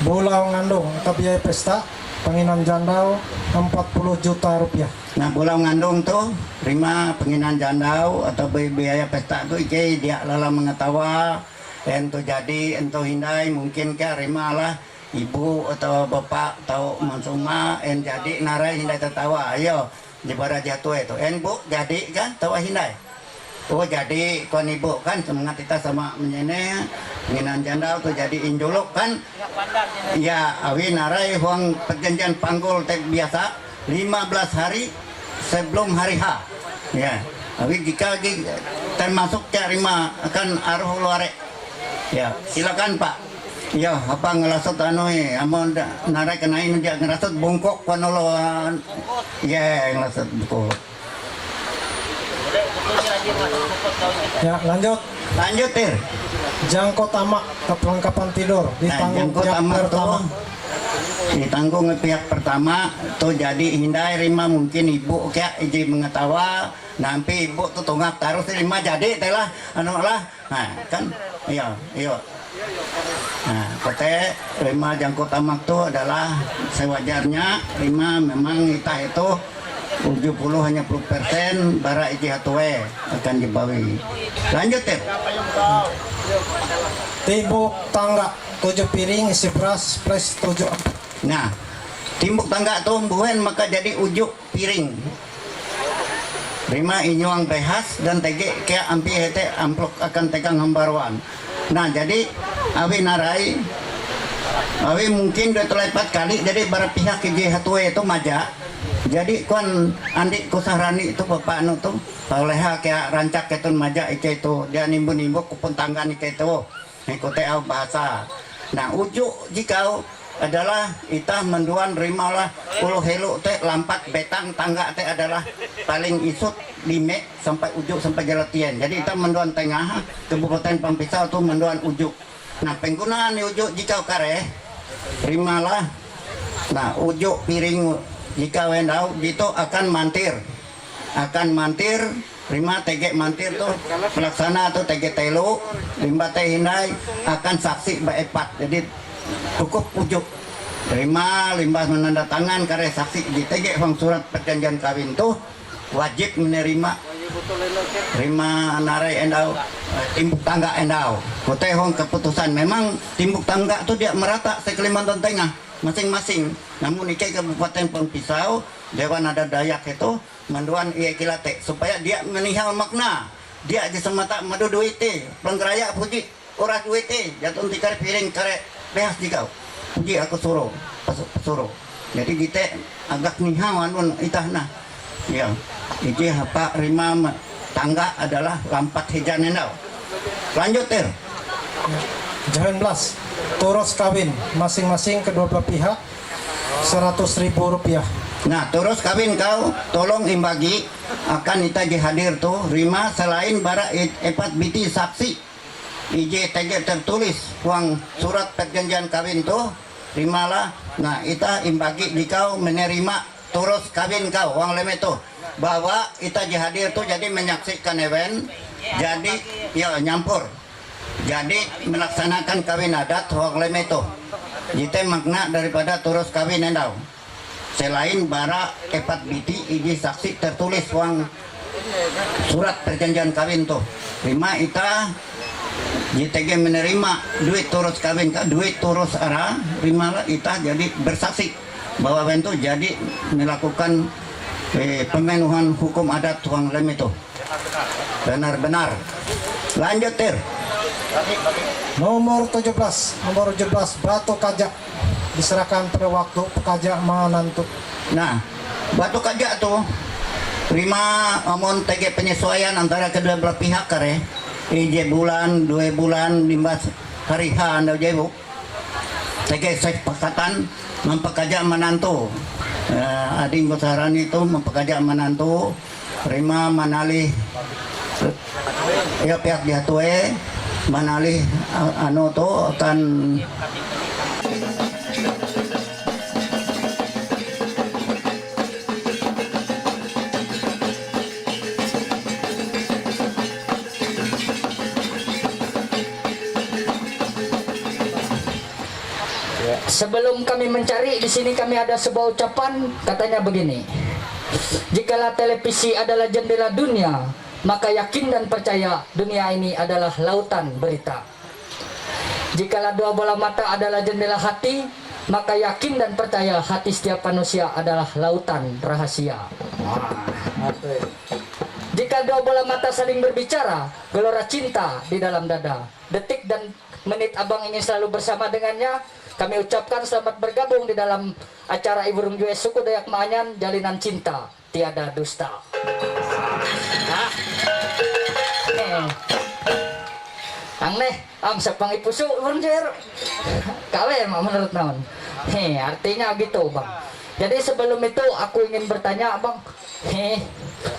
Bola ngandung atau biaya pesta penginan jandau 40 juta rupiah. Nah, bola ngandung tuh terima penginan jandau atau biaya pesta tuh ike dia lala mengetawa ento jadi ento hindai mungkin ke rima lah ibu atau bapak atau mansuma en jadi narai hindai tertawa ayo di bara jatuh itu en bu jadi kan tawa hindai. Oh jadi kon ibu kan semangat kita sama menyene penginan jandau tuh jadi injuluk kan ya awi narai huang perjanjian panggul tek biasa 15 hari sebelum hari H ya awi jika termasuk terima akan aruh luare ya silakan Pak. Ya, apa ngelasot amon narai kenain dia ngelasot bongkok panolo. Ya, ngelasot bongkok. Ya, lanjut. Lanjut, Tir. Jangkau tamak ke perlengkapan tidur ditanggung jangkut pihak amat pertama. tuh ditanggung pihak pertama tuh jadi hindai rima mungkin ibu kayak iji mengetawa nampi ibu tuh tunggak taruh rima jadi telah anu lah nah kan iya nah kote rima jangkut tamak tuh adalah sewajarnya rima memang kita itu 70 hanya 10% bara iji hatue akan dibawi. Lanjut ya. Timbuk tangga 7 piring isi beras plus 7. Nah, timbuk tangga tumbuhan maka jadi ujuk piring. Rima inyuang behas dan tege kayak ampi hete amplok akan tegang hambaruan. Nah, jadi awi narai awi mungkin udah terlepat kali jadi bara pihak iji hatue itu maja. Jadi kuan andi kusarani itu bapak anu tuh pauleha kayak rancak ketun maja itu dia nimbu kupun tangga itu ikuti bahasa. Nah ujuk jika adalah itah menduan rimalah puluh helu teh lampat betang tangga teh adalah paling isut 5 sampai ujuk sampai jalatian. Jadi kita menduan tengah Kabupaten Pampisau tuh menduan ujuk. Nah penggunaan ujuk jika kare rimalah. Nah ujuk piring jika wendau gitu akan mantir rima tege mantir tuh pelaksana atau tege telu limba teh hindai akan saksi baepat jadi cukup ujuk rima limbah menandatangan karya saksi di tege bang surat perjanjian kawin tuh wajib menerima rima narai endau timbuk tangga endau kutehong keputusan memang timbuk tangga tuh dia merata se Kalimantan Tengah masing-masing. Namun ikai Kabupaten Pampisau Dewan Adat Dayak itu menduan iya kilate supaya dia menihal makna dia aja semata madu duite pelenggeraya puji uras duite jatuh tikar piring kare behas jikau puji aku suruh jadi kita agak nihal anun itahna ya iji apa rima tangga adalah lampat hijan endau. Lanjut Tir. 19 turus kawin masing-masing kedua belah pihak 100.000 rupiah. Nah terus kawin kau tolong imbagi akan ita hadir tuh rima selain bara epat biti saksi ije tege tertulis uang surat perjanjian kawin tuh rimalah. Nah ita imbagi jika menerima terus kawin kau uang leme tuh bahwa ita hadir tuh jadi menyaksikan event jadi ya nyampur jadi melaksanakan kawin adat uang leme tuh jite makna daripada terus kawin endau selain bara epat biti iji saksi tertulis uang surat perjanjian kawin tuh lima ita JTG menerima duit turus kawin duit turus ara lima ita jadi bersaksi bahwa bentuk jadi melakukan pemenuhan hukum adat uang lem itu benar-benar. Lanjut Tir. Nomor 17 batu kajak diserahkan pada waktu pekajak menantu. Nah batu kajak tuh terima omon TG penyesuaian antara kedua belah pihak kare ije bulan 2 bulan limbas hari H anda jebu TG sepakatan mempekajak menantu ading besaran itu mempekajak menantu terima manalih ya pihak dihatue manalih anu tuh akan Sebelum kami mencari, di sini kami ada sebuah ucapan, katanya begini. Jikalau televisi adalah jendela dunia, maka yakin dan percaya dunia ini adalah lautan berita. Jikalau dua bola mata adalah jendela hati, maka yakin dan percaya hati setiap manusia adalah lautan rahasia. Jika dua bola mata saling berbicara, gelora cinta di dalam dada. Detik dan menit abang ingin selalu bersama dengannya. Kami ucapkan selamat bergabung di dalam acara Iburung Jue Suku Dayak Maanyan, jalinan cinta tiada dusta. Ang nih, sa pangipuso, bang Jer. Kawe, menurut naon. Artinya gitu bang. Jadi sebelum itu aku ingin bertanya bang.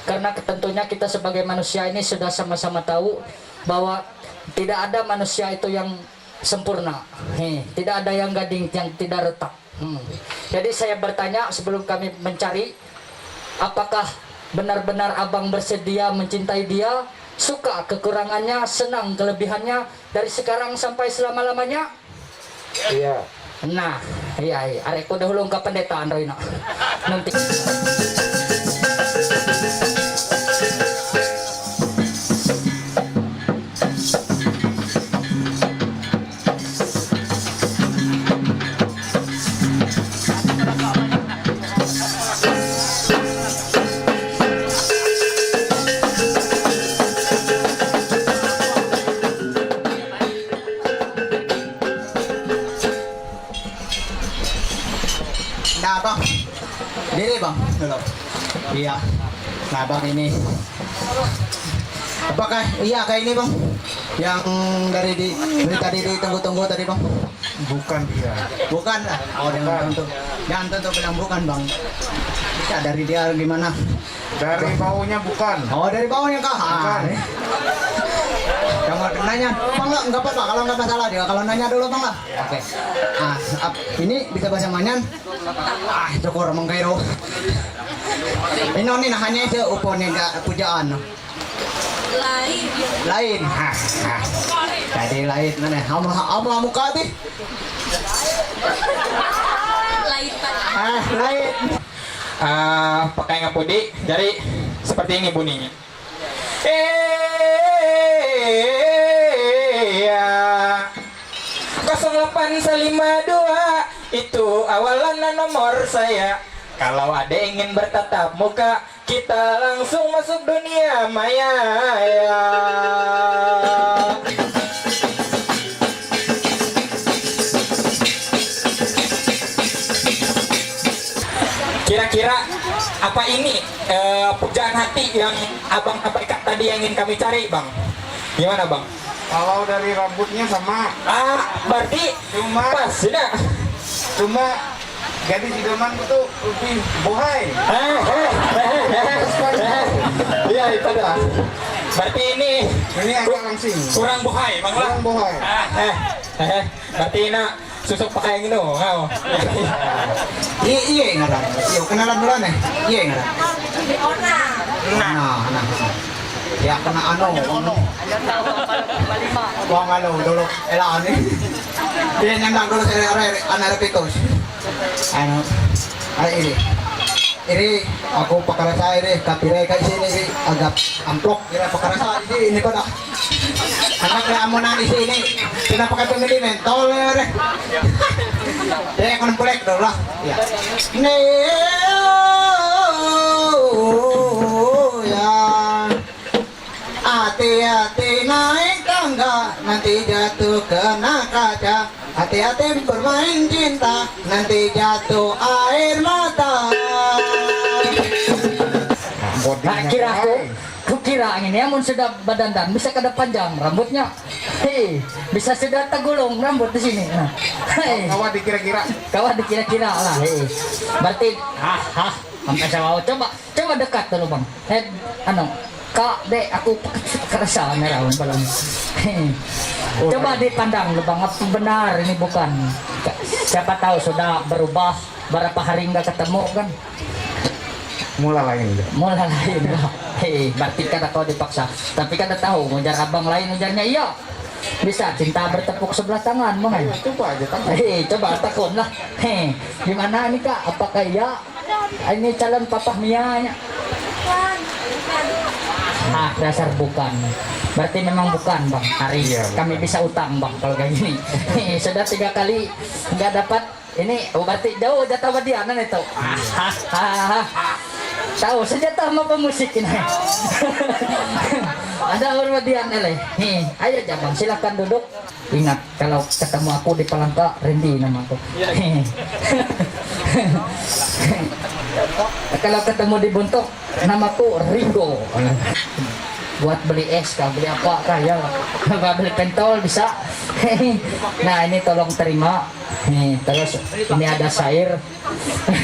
Karena tentunya kita sebagai manusia ini sudah sama-sama tahu bahwa tidak ada manusia itu yang sempurna. Tidak ada yang gading, yang tidak retak. Jadi saya bertanya sebelum kami mencari, apakah benar-benar abang bersedia mencintai dia, suka kekurangannya, senang kelebihannya dari sekarang sampai selama-lamanya? Iya. Nah, iya, arek ko dahulu ka pendeta Androy na. Nanti. Nah bang, diri bang, dulu. Iya. Nah bang ini, apakah iya kayak ini bang? Yang dari tadi ditunggu-tunggu tadi bang? Bukan dia. Bukan lah. Oh jangan tentu bilang bukan bang. Bisa dari dia gimana? Dari baunya bukan. Oh dari bawahnya kah? Bukan. Kamu nanya, bang lah, nggak apa-apa kalau nggak masalah dia. Kalau nanya dulu bang lah. Oke. Ini bisa bahasa Manyan. Syukur Mang Kairo. Ini nah hanya itu upone pujaan. Lain. Jadi lain mana? Ama muka ti. Lain. Pakai ngapudi, jadi seperti ini bunyinya. Ya 08152 itu awalan nomor saya. Kalau ada ingin bertatap muka, kita langsung masuk dunia maya ya. Kira-kira apa ini pujaan hati yang abang sampaikan tadi yang ingin kami cari bang? Gimana bang? Kalau dari rambutnya sama. Berarti pas sudah. Cuma gadis idaman itu lebih bohai. Iya itu dah. Berarti ini agak langsing. kurang bohai bang lah. Kurang bohai. Berarti ini susuk pakai yang itu. Iya ngaran. Iya kenalan dulu nih. Iya ngaran. Nah. Ya kena Wang dulu elaan nih. Dia nyandang dulu saya anak pitos. Ini aku pakarasa ini kapire kayak sini sih agak amplok kira pakarasa ini kok dah. Anak kamu di sini kenapa pakai pemilih mentol ya deh. Dia akan pelek dulu lah. Ya. Hati-hati naik tangga, nanti jatuh kena kaca. Hati-hati bermain cinta, nanti jatuh air mata. Nah, kukira ini amun sudah badandan bisa kada panjang rambutnya. Bisa sudah tegulung rambut di sini. Nah. Kawat dikira-kira. Kawat dikira-kira lah. Berarti sampai saya coba dekat dulu bang. Kak, dek, aku kerasa merawan balon. Coba dipandang lubang apa benar ini bukan. Siapa tahu sudah berubah berapa hari nggak ketemu kan? Mulai lain. Berarti kada kau dipaksa. Tapi kada tahu ngejar abang lain ngejarnya iya. Bisa cinta bertepuk sebelah tangan, bang. Coba aja takut. Coba takut lah. Gimana nih kak? Apakah iya? Ini calon papa Mia nya. Dasar bukan. Berarti memang bukan bang. Hari kami bisa utang bang kalau kayak gini. Sudah 3 kali nggak dapat. Ini berarti jauh jatah wadianan itu. Tahu senjata sama pemusik ini. Ada orang wadian eleh. Ayo aja bang, silakan duduk. Ingat kalau ketemu aku di Palangka, Randy nama aku. Kalau ketemu di Buntok, namaku Ringo. buat beli es kah, beli apa kah ya, beli pentol bisa. Nah ini tolong terima nih, terus ini ada sayur.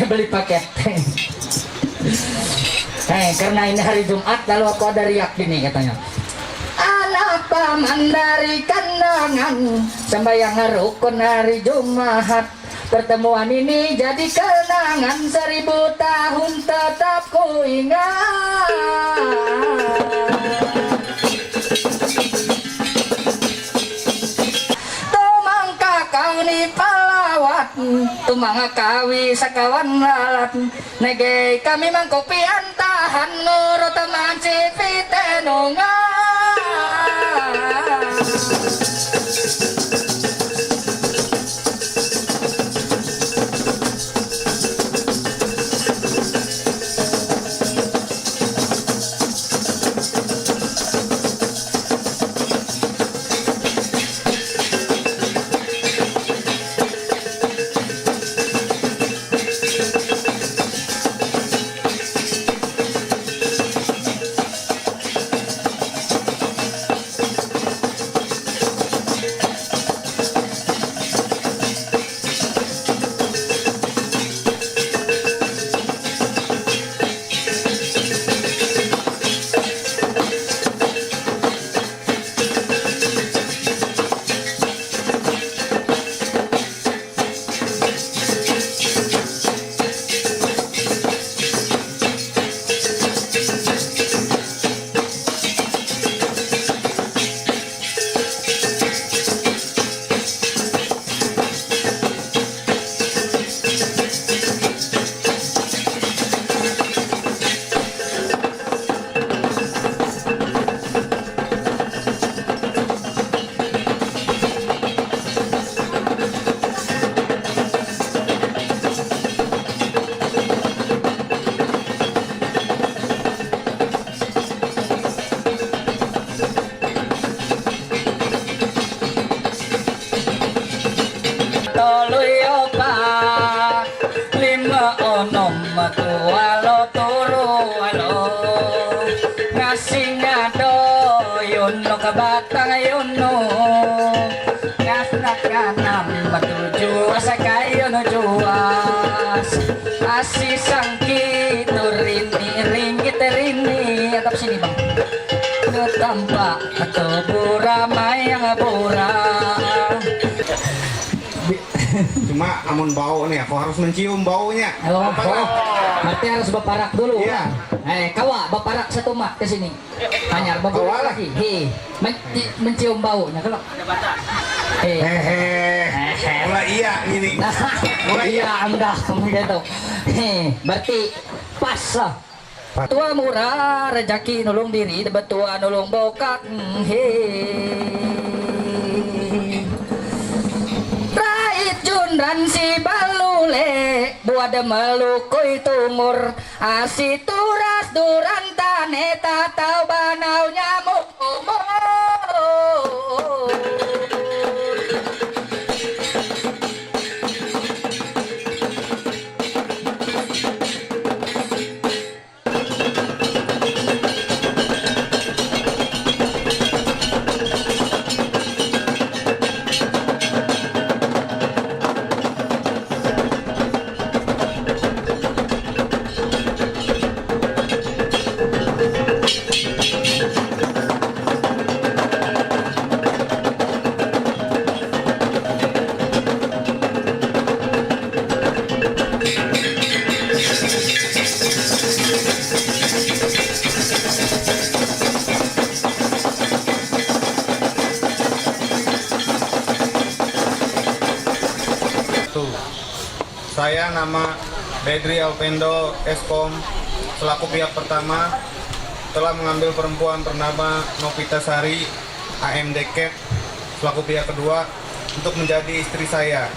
Beli paket. Karena ini hari Jumat lalu aku ada riak gini katanya, anak paman dari kandangan sembahyang rukun hari Jumat, pertemuan ini jadi kenangan 1000 tahun tetap ku ingat. Ni palawat tumang kawi sakawan lalat nege kami mangkopi antahan nurut teman si pitenungan. Batang yono ngasnak kanam batuju asa kayo no juas asi sangki turini ringgit rini atap sini bang ketampak atau bura mayang bura. Cuma amun bau nih, aku harus mencium baunya. Oh, berarti harus baparak dulu. Iya. Kawa baparak satu mak ke sini. Hanya baparak lagi. Mencium baunya kalau. Mulai iya ini. Mulai iya anda gitu. Berarti pas lah. Tua murah rezeki nulung diri, betua nulung bokak. Dan si balule buat melukui tumur asi turas duran tane tatau banau nyamuk umur. Saya nama Bedri Alpendo Eskom selaku pihak pertama telah mengambil perempuan bernama Novita Sari AMDK selaku pihak kedua untuk menjadi istri saya.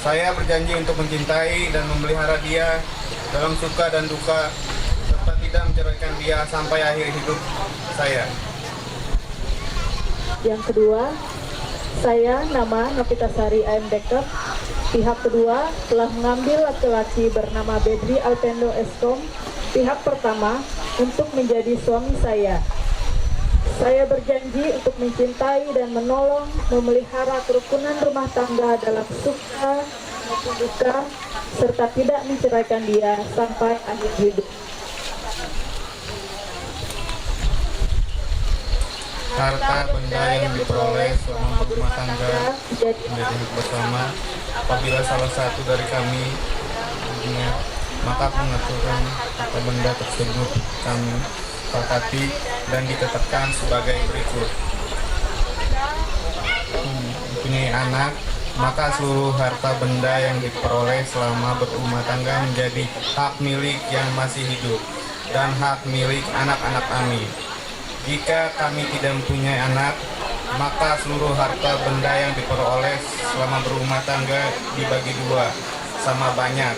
Saya berjanji untuk mencintai dan memelihara dia dalam suka dan duka serta tidak menceraikan dia sampai akhir hidup saya. Yang kedua, saya nama Novita Sari AMDK. Pihak kedua telah mengambil laki-laki bernama Bedri Alpendo Eskom, pihak pertama, untuk menjadi suami saya. Saya berjanji untuk mencintai dan menolong, memelihara kerukunan rumah tangga dalam suka maupun duka, serta tidak menceraikan dia sampai akhir hidup. Harta benda yang diperoleh selama berumah tangga menjadi hidup bersama. Apabila salah satu dari kami meninggal, maka pengaturan harta benda tersebut kami sepakati dan ditetapkan sebagai berikut. Mempunyai anak, maka seluruh harta benda yang diperoleh selama berumah tangga menjadi hak milik yang masih hidup dan hak milik anak-anak kami. Jika kami tidak mempunyai anak, maka seluruh harta benda yang diperoleh selama berumah tangga dibagi dua, sama banyak.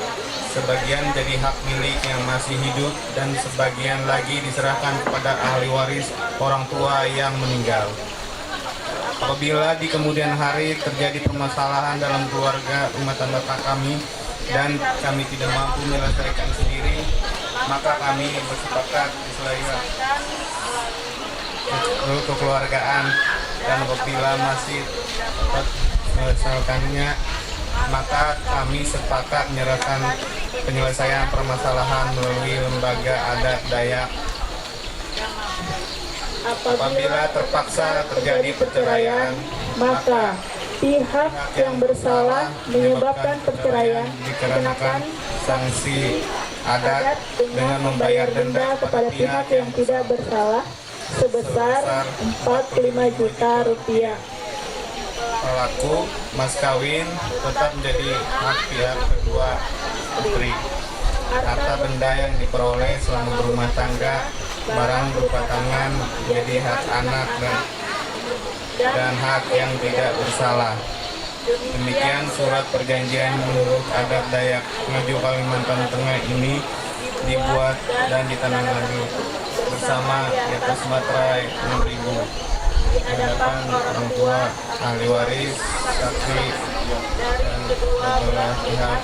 Sebagian jadi hak milik yang masih hidup dan sebagian lagi diserahkan kepada ahli waris orang tua yang meninggal. Apabila di kemudian hari terjadi permasalahan dalam keluarga rumah tangga kami dan kami tidak mampu menyelesaikan sendiri, maka kami bersepakat diselesaikan kekeluargaan, dan apabila masih dapat menyelesaikannya, maka kami sepakat menyerahkan penyelesaian permasalahan melalui lembaga adat Dayak. Apabila terpaksa terjadi perceraian, maka pihak yang bersalah menyebabkan perceraian dikenakan sanksi adat dengan membayar denda kepada pihak yang tidak bersalah sebesar 45 juta rupiah. Pelaku mas kawin tetap menjadi hak pihak kedua istri. Harta benda yang diperoleh selama berumah tangga, barang berupa tangan menjadi hak anak dan hak yang tidak bersalah. Demikian surat perjanjian menurut adat Dayak Ngaju Kalimantan Tengah ini dibuat dan ditandatangani bersama di atas materai 6.000 di hadapan orang tua, ahli waris, saksi, dan beberapa pihak,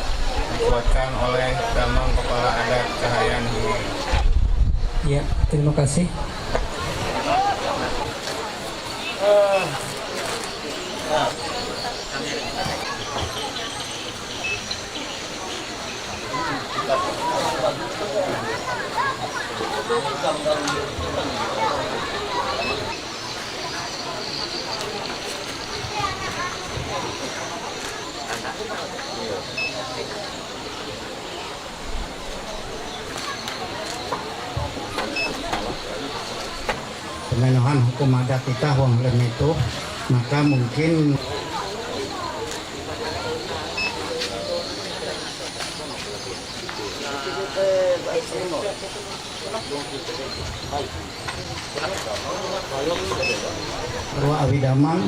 dikuatkan oleh Damang Kepala Adat Cahayaan Hilir. Ya, terima kasih. Pemenuhan hukum adat kita Wong Lem itu, maka mungkin Rua Awidamang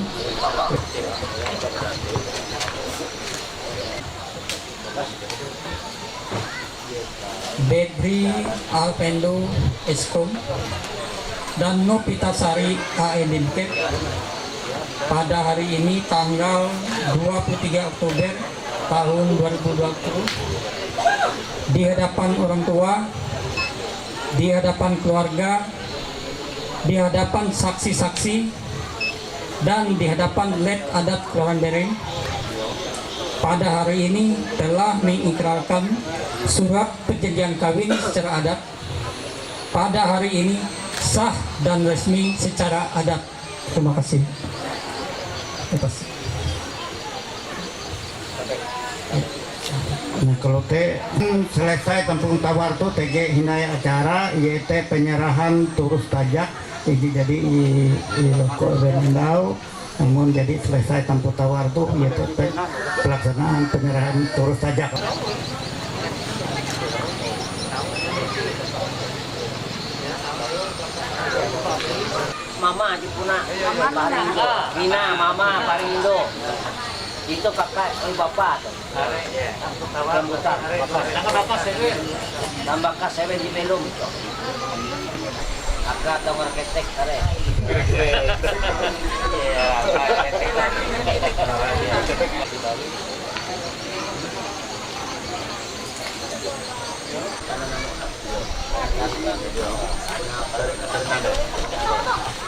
Bedri Alpendo Eskom dan Nopitasari ANMK pada hari ini tanggal 23 Oktober tahun 2020 di hadapan orang tua, di hadapan keluarga, di hadapan saksi-saksi, dan di hadapan led adat Kelurahan Bereng pada hari ini telah mengikrarkan surat perjanjian kawin secara adat. Pada hari ini sah dan resmi secara adat. Terima kasih. nah, kalau teh selesai tampung tawar tuh TG hinaya acara yaitu penyerahan turus pajak jadi loko berendau, namun jadi selesai tampung tawar tuh yaitu pelaksanaan penyerahan turus pajak. Mama Jepuna, Parindo, Mina, Mama Parindo, itu kakak, bapak tuh. Rambutan, tambah kas seven di pelum. Akak atau marketek kare.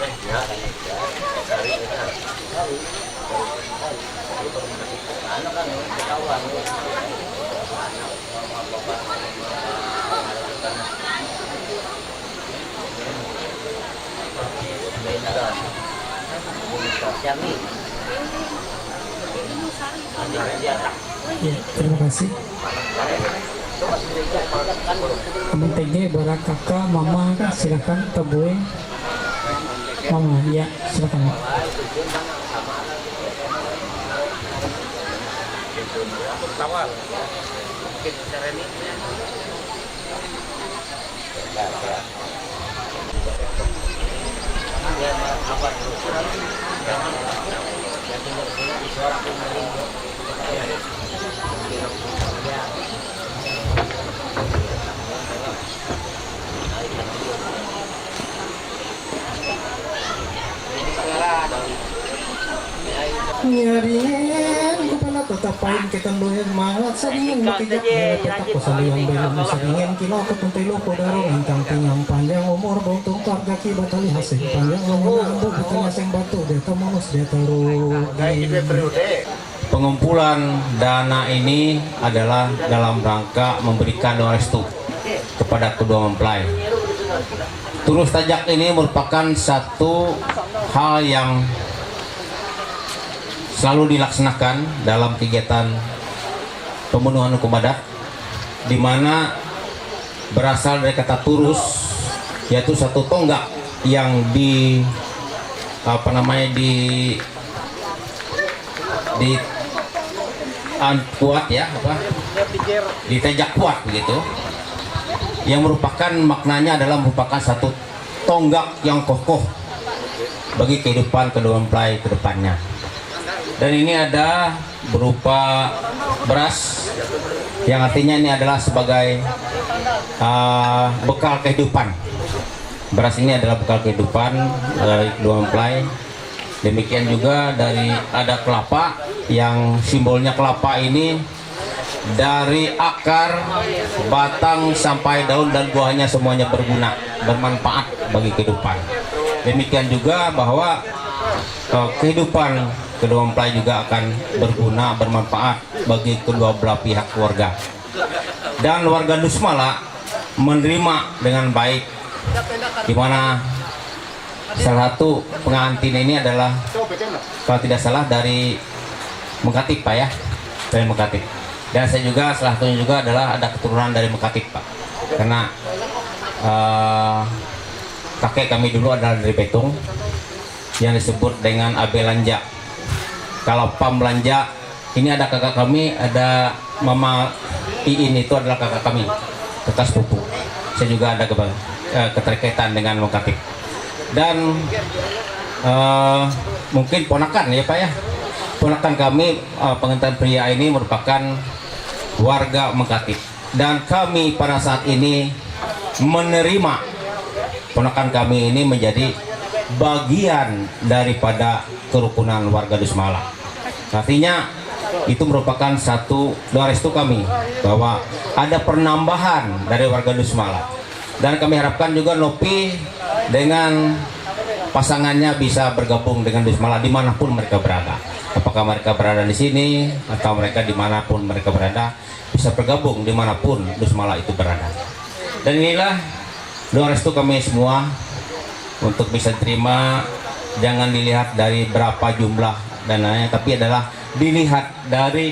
Ya, terima kasih. Abang TG, bara kakak, mama, silakan Tabueng. Mama, ya silakan. Nyariin kepala tatapain kita doyan mangat saringin makijak petak pasalian belum saringin kilo ketuntilo kodaro ingkang tinggang panjang umur bontung parga ki batali hasing panjang umur ambu batali hasing batu deta manus deta Pengumpulan dana ini adalah dalam rangka memberikan doa restu kepada kedua mempelai. Turus tajak ini merupakan satu hal yang selalu dilaksanakan dalam kegiatan pemenuhan hukum adat, di mana berasal dari kata turus, yaitu satu tonggak yang kuat ya, ditejak kuat begitu, yang merupakan maknanya adalah merupakan satu tonggak yang kokoh bagi kehidupan kedua mempelai ke depannya. Dan ini ada berupa beras, yang artinya ini adalah sebagai bekal kehidupan. Beras ini adalah bekal kehidupan dari kedua mempelai. Demikian juga dari ada kelapa, yang simbolnya kelapa ini dari akar, batang sampai daun dan buahnya semuanya berguna, bermanfaat bagi kehidupan. Demikian juga bahwa kehidupan kedua mempelai juga akan berguna, bermanfaat bagi kedua belah pihak keluarga. Dan warga Dusmala menerima dengan baik, di mana salah satu pengantin ini adalah, kalau tidak salah, dari Mengkatip Pak ya, dari Mengkatip. Dan saya juga salah satunya juga adalah ada keturunan dari Mengkatip Pak, karena kakek kami dulu adalah dari Betung yang disebut dengan Abelanja. Kalau Pam Belanja ini ada kakak kami, ada Mama Iin, itu adalah kakak kami, kakak sepupu. Saya juga ada keterkaitan dengan Mengkatip. Dan mungkin ponakan ya Pak ya, ponakan kami pengantin pria ini merupakan warga Mengkatip, dan kami pada saat ini menerima ponakan kami ini menjadi bagian daripada kerukunan warga Dusmala. Artinya itu merupakan satu doa restu kami bahwa ada penambahan dari warga Dusmala, dan kami harapkan juga Nopi dengan pasangannya bisa bergabung dengan Dusmala dimanapun mereka berada. Apakah mereka berada di sini atau mereka dimanapun mereka berada, bisa bergabung dimanapun Dusmala itu berada. Dan inilah doa restu kami semua untuk bisa terima. Jangan dilihat dari berapa jumlah dananya, tapi adalah dilihat dari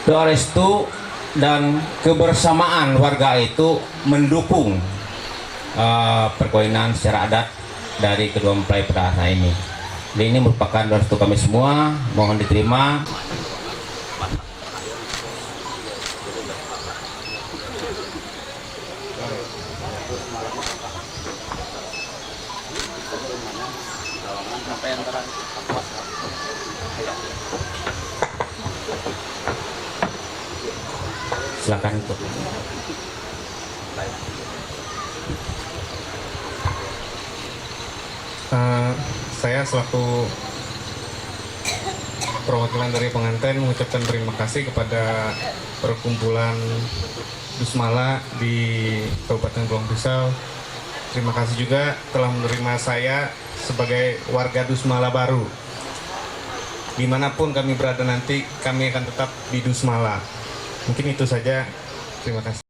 doa restu dan kebersamaan warga itu mendukung perkawinan secara adat dari kedua mempelai pada hari ini. Dan ini merupakan doa restu kami semua, mohon diterima. Silakan untuk saya selaku perwakilan dari pengantin mengucapkan terima kasih kepada perkumpulan Dusmala di Kabupaten Pulang Pisau terima kasih juga telah menerima saya sebagai warga Dusmala baru. Dimanapun kami berada nanti, kami akan tetap di Dusmala. Mungkin itu saja. Terima kasih.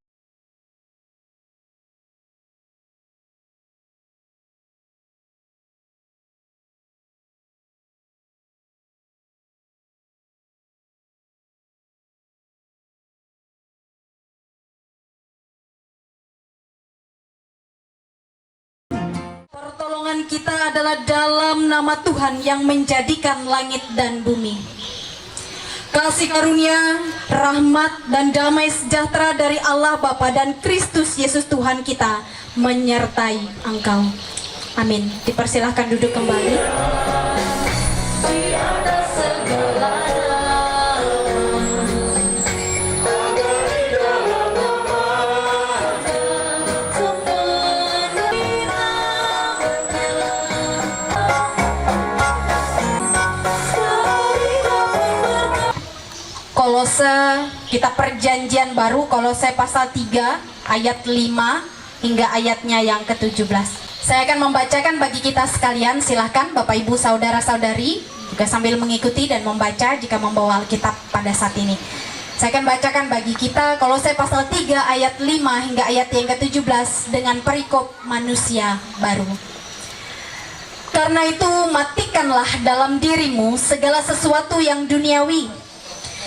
Pertolongan kita adalah dalam nama Tuhan yang menjadikan langit dan bumi. Kasih karunia, rahmat, dan damai sejahtera dari Allah Bapa dan Kristus Yesus Tuhan kita menyertai engkau. Amin. Dipersilahkan duduk kembali. Kolose, kita perjanjian baru, Kolose pasal 3 ayat 5 hingga ayatnya yang ke-17. Saya akan membacakan bagi kita sekalian, silahkan Bapak Ibu Saudara-saudari juga sambil mengikuti dan membaca jika membawa Alkitab pada saat ini. Saya akan bacakan bagi kita Kolose pasal 3 ayat 5 hingga ayat yang ke-17 dengan perikop manusia baru. Karena itu matikanlah dalam dirimu segala sesuatu yang duniawi,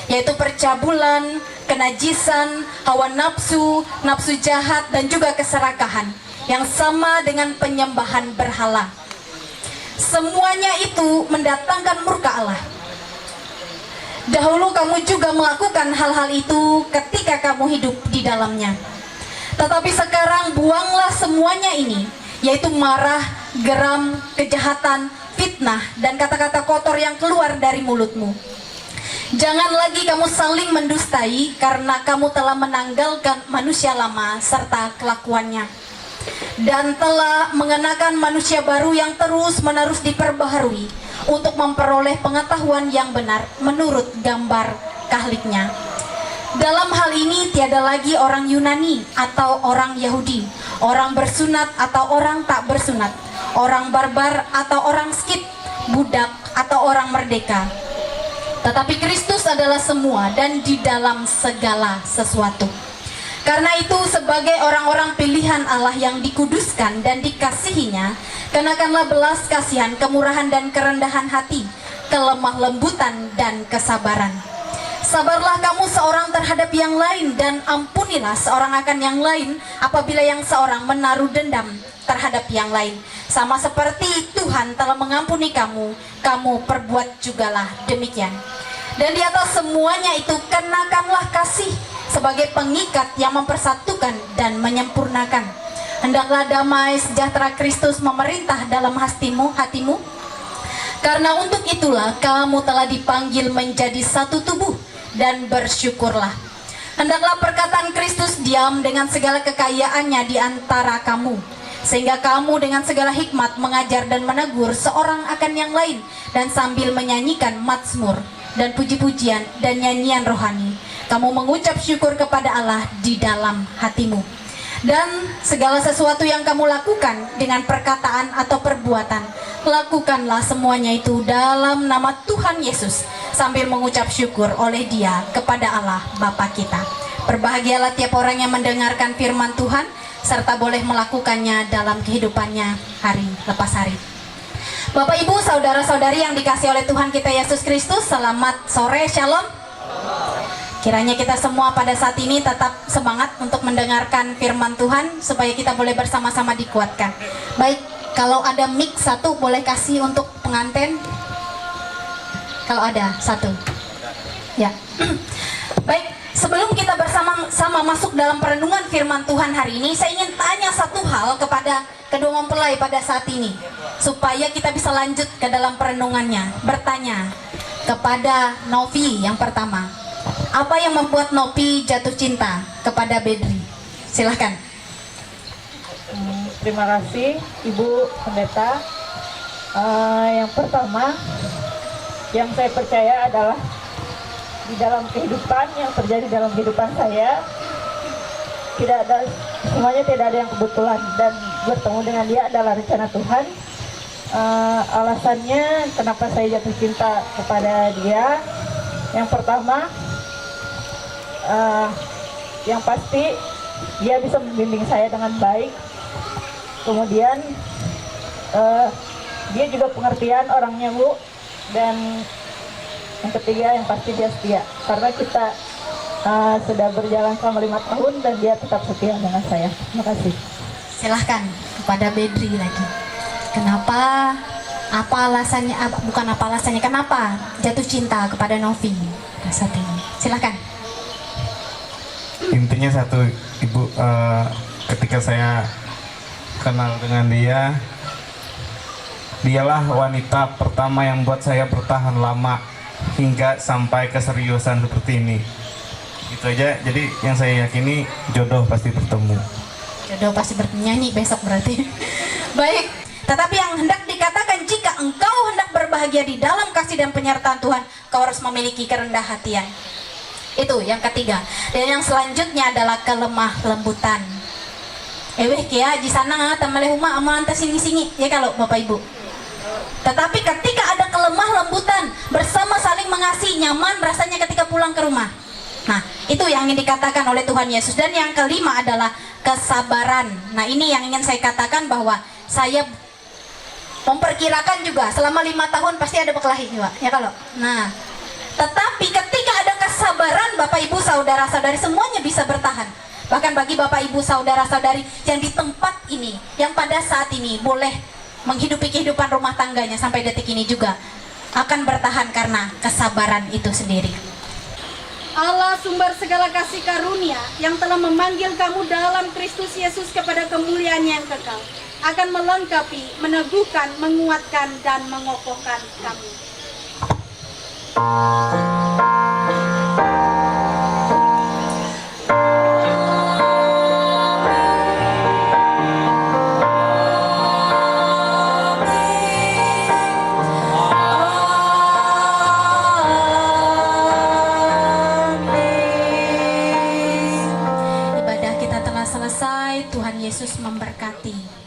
yaitu percabulan, kenajisan, hawa nafsu, nafsu jahat, dan juga keserakahan yang sama dengan penyembahan berhala. Semuanya itu mendatangkan murka Allah. Dahulu kamu juga melakukan hal-hal itu ketika kamu hidup di dalamnya. Tetapi sekarang buanglah semuanya ini, yaitu marah, geram, kejahatan, fitnah, dan kata-kata kotor yang keluar dari mulutmu. Jangan lagi kamu saling mendustai, karena kamu telah menanggalkan manusia lama serta kelakuannya, dan telah mengenakan manusia baru yang terus-menerus diperbaharui untuk memperoleh pengetahuan yang benar menurut gambar kahliknya. Dalam hal ini tiada lagi orang Yunani atau orang Yahudi, orang bersunat atau orang tak bersunat, orang barbar atau orang skit, budak atau orang merdeka. Tetapi Kristus adalah semua dan di dalam segala sesuatu. Karena itu sebagai orang-orang pilihan Allah yang dikuduskan dan dikasihinya, kenakanlah belas kasihan, kemurahan dan kerendahan hati, kelemah lembutan dan kesabaran. Sabarlah kamu seorang terhadap yang lain, dan ampunilah seorang akan yang lain apabila yang seorang menaruh dendam terhadap yang lain. Sama seperti Tuhan telah mengampuni kamu, kamu perbuat jugalah demikian. Dan di atas semuanya itu kenakanlah kasih sebagai pengikat yang mempersatukan dan menyempurnakan. Hendaklah damai sejahtera Kristus memerintah dalam hatimu, karena untuk itulah kamu telah dipanggil menjadi satu tubuh, dan bersyukurlah. Hendaklah perkataan Kristus diam dengan segala kekayaannya di antara kamu, sehingga kamu dengan segala hikmat mengajar dan menegur seorang akan yang lain, dan sambil menyanyikan mazmur dan puji-pujian dan nyanyian rohani, kamu mengucap syukur kepada Allah di dalam hatimu. Dan segala sesuatu yang kamu lakukan dengan perkataan atau perbuatan, lakukanlah semuanya itu dalam nama Tuhan Yesus, sambil mengucap syukur oleh Dia kepada Allah Bapa kita. Berbahagialah tiap orang yang mendengarkan firman Tuhan, serta boleh melakukannya dalam kehidupannya hari lepas hari. Bapak Ibu, saudara-saudari yang dikasihi oleh Tuhan kita Yesus Kristus, selamat sore, shalom. Kiranya kita semua pada saat ini tetap semangat untuk mendengarkan firman Tuhan, supaya kita boleh bersama-sama dikuatkan. Baik, kalau ada mic satu boleh kasih untuk pengantin. Kalau ada satu, ya. Baik, sebelum kita bersama-sama masuk dalam perenungan firman Tuhan hari ini, saya ingin tanya satu hal kepada kedua mempelai pada saat ini, supaya kita bisa lanjut ke dalam perenungannya. Bertanya kepada Novi yang pertama, apa yang membuat Novi jatuh cinta kepada Bedri? Silahkan. Terima kasih Ibu Pendeta. Yang pertama yang saya percaya adalah di dalam kehidupan yang terjadi dalam kehidupan saya, semuanya tidak ada yang kebetulan, dan bertemu dengan dia adalah rencana Tuhan. Alasannya kenapa saya jatuh cinta kepada dia, yang pertama, yang pasti dia bisa membimbing saya dengan baik. Kemudian dia juga pengertian orangnya, Bu. Dan yang ketiga yang pasti dia setia, karena kita sudah berjalan selama 5 tahun dan dia tetap setia dengan saya. Terima kasih. Silahkan kepada Bedri lagi. Kenapa? Apa alasannya? Bukan apa alasannya, kenapa jatuh cinta kepada Novi saat ini? Silahkan. Intinya satu, Ibu, ketika saya kenal dengan dia, dialah wanita pertama yang buat saya bertahan lama hingga sampai keseriusan seperti ini. Itu aja. Jadi yang saya yakini jodoh pasti bertemu. Jodoh pasti bernyanyi besok berarti. Baik. Tetapi yang hendak dikatakan, jika engkau hendak berbahagia di dalam kasih dan penyertaan Tuhan, kau harus memiliki kerendah hatian. Itu yang ketiga. Dan yang selanjutnya adalah kelemah lembutan. Kia di sana nggak tamaleh huma amalan sini ya kalau Bapak Ibu. Tetapi ketika ada kelemah lembutan, bersama saling mengasihi, nyaman rasanya ketika pulang ke rumah. Nah, itu yang ingin dikatakan oleh Tuhan Yesus. Dan yang kelima adalah kesabaran. Nah, ini yang ingin saya katakan, bahwa saya memperkirakan juga selama 5 tahun pasti ada berkelahi juga, ya kalau. Nah, tetapi ketika ada kesabaran, Bapak Ibu saudara-saudari semuanya bisa bertahan. Bahkan bagi Bapak Ibu saudara-saudari yang di tempat ini, yang pada saat ini boleh menghidupi kehidupan rumah tangganya sampai detik ini juga akan bertahan karena kesabaran itu sendiri. Allah sumber segala kasih karunia yang telah memanggil kamu dalam Kristus Yesus kepada kemuliaan yang kekal, akan melengkapi, meneguhkan, menguatkan, dan mengokohkan kamu. Ibadah kita telah selesai. Tuhan Yesus memberkati.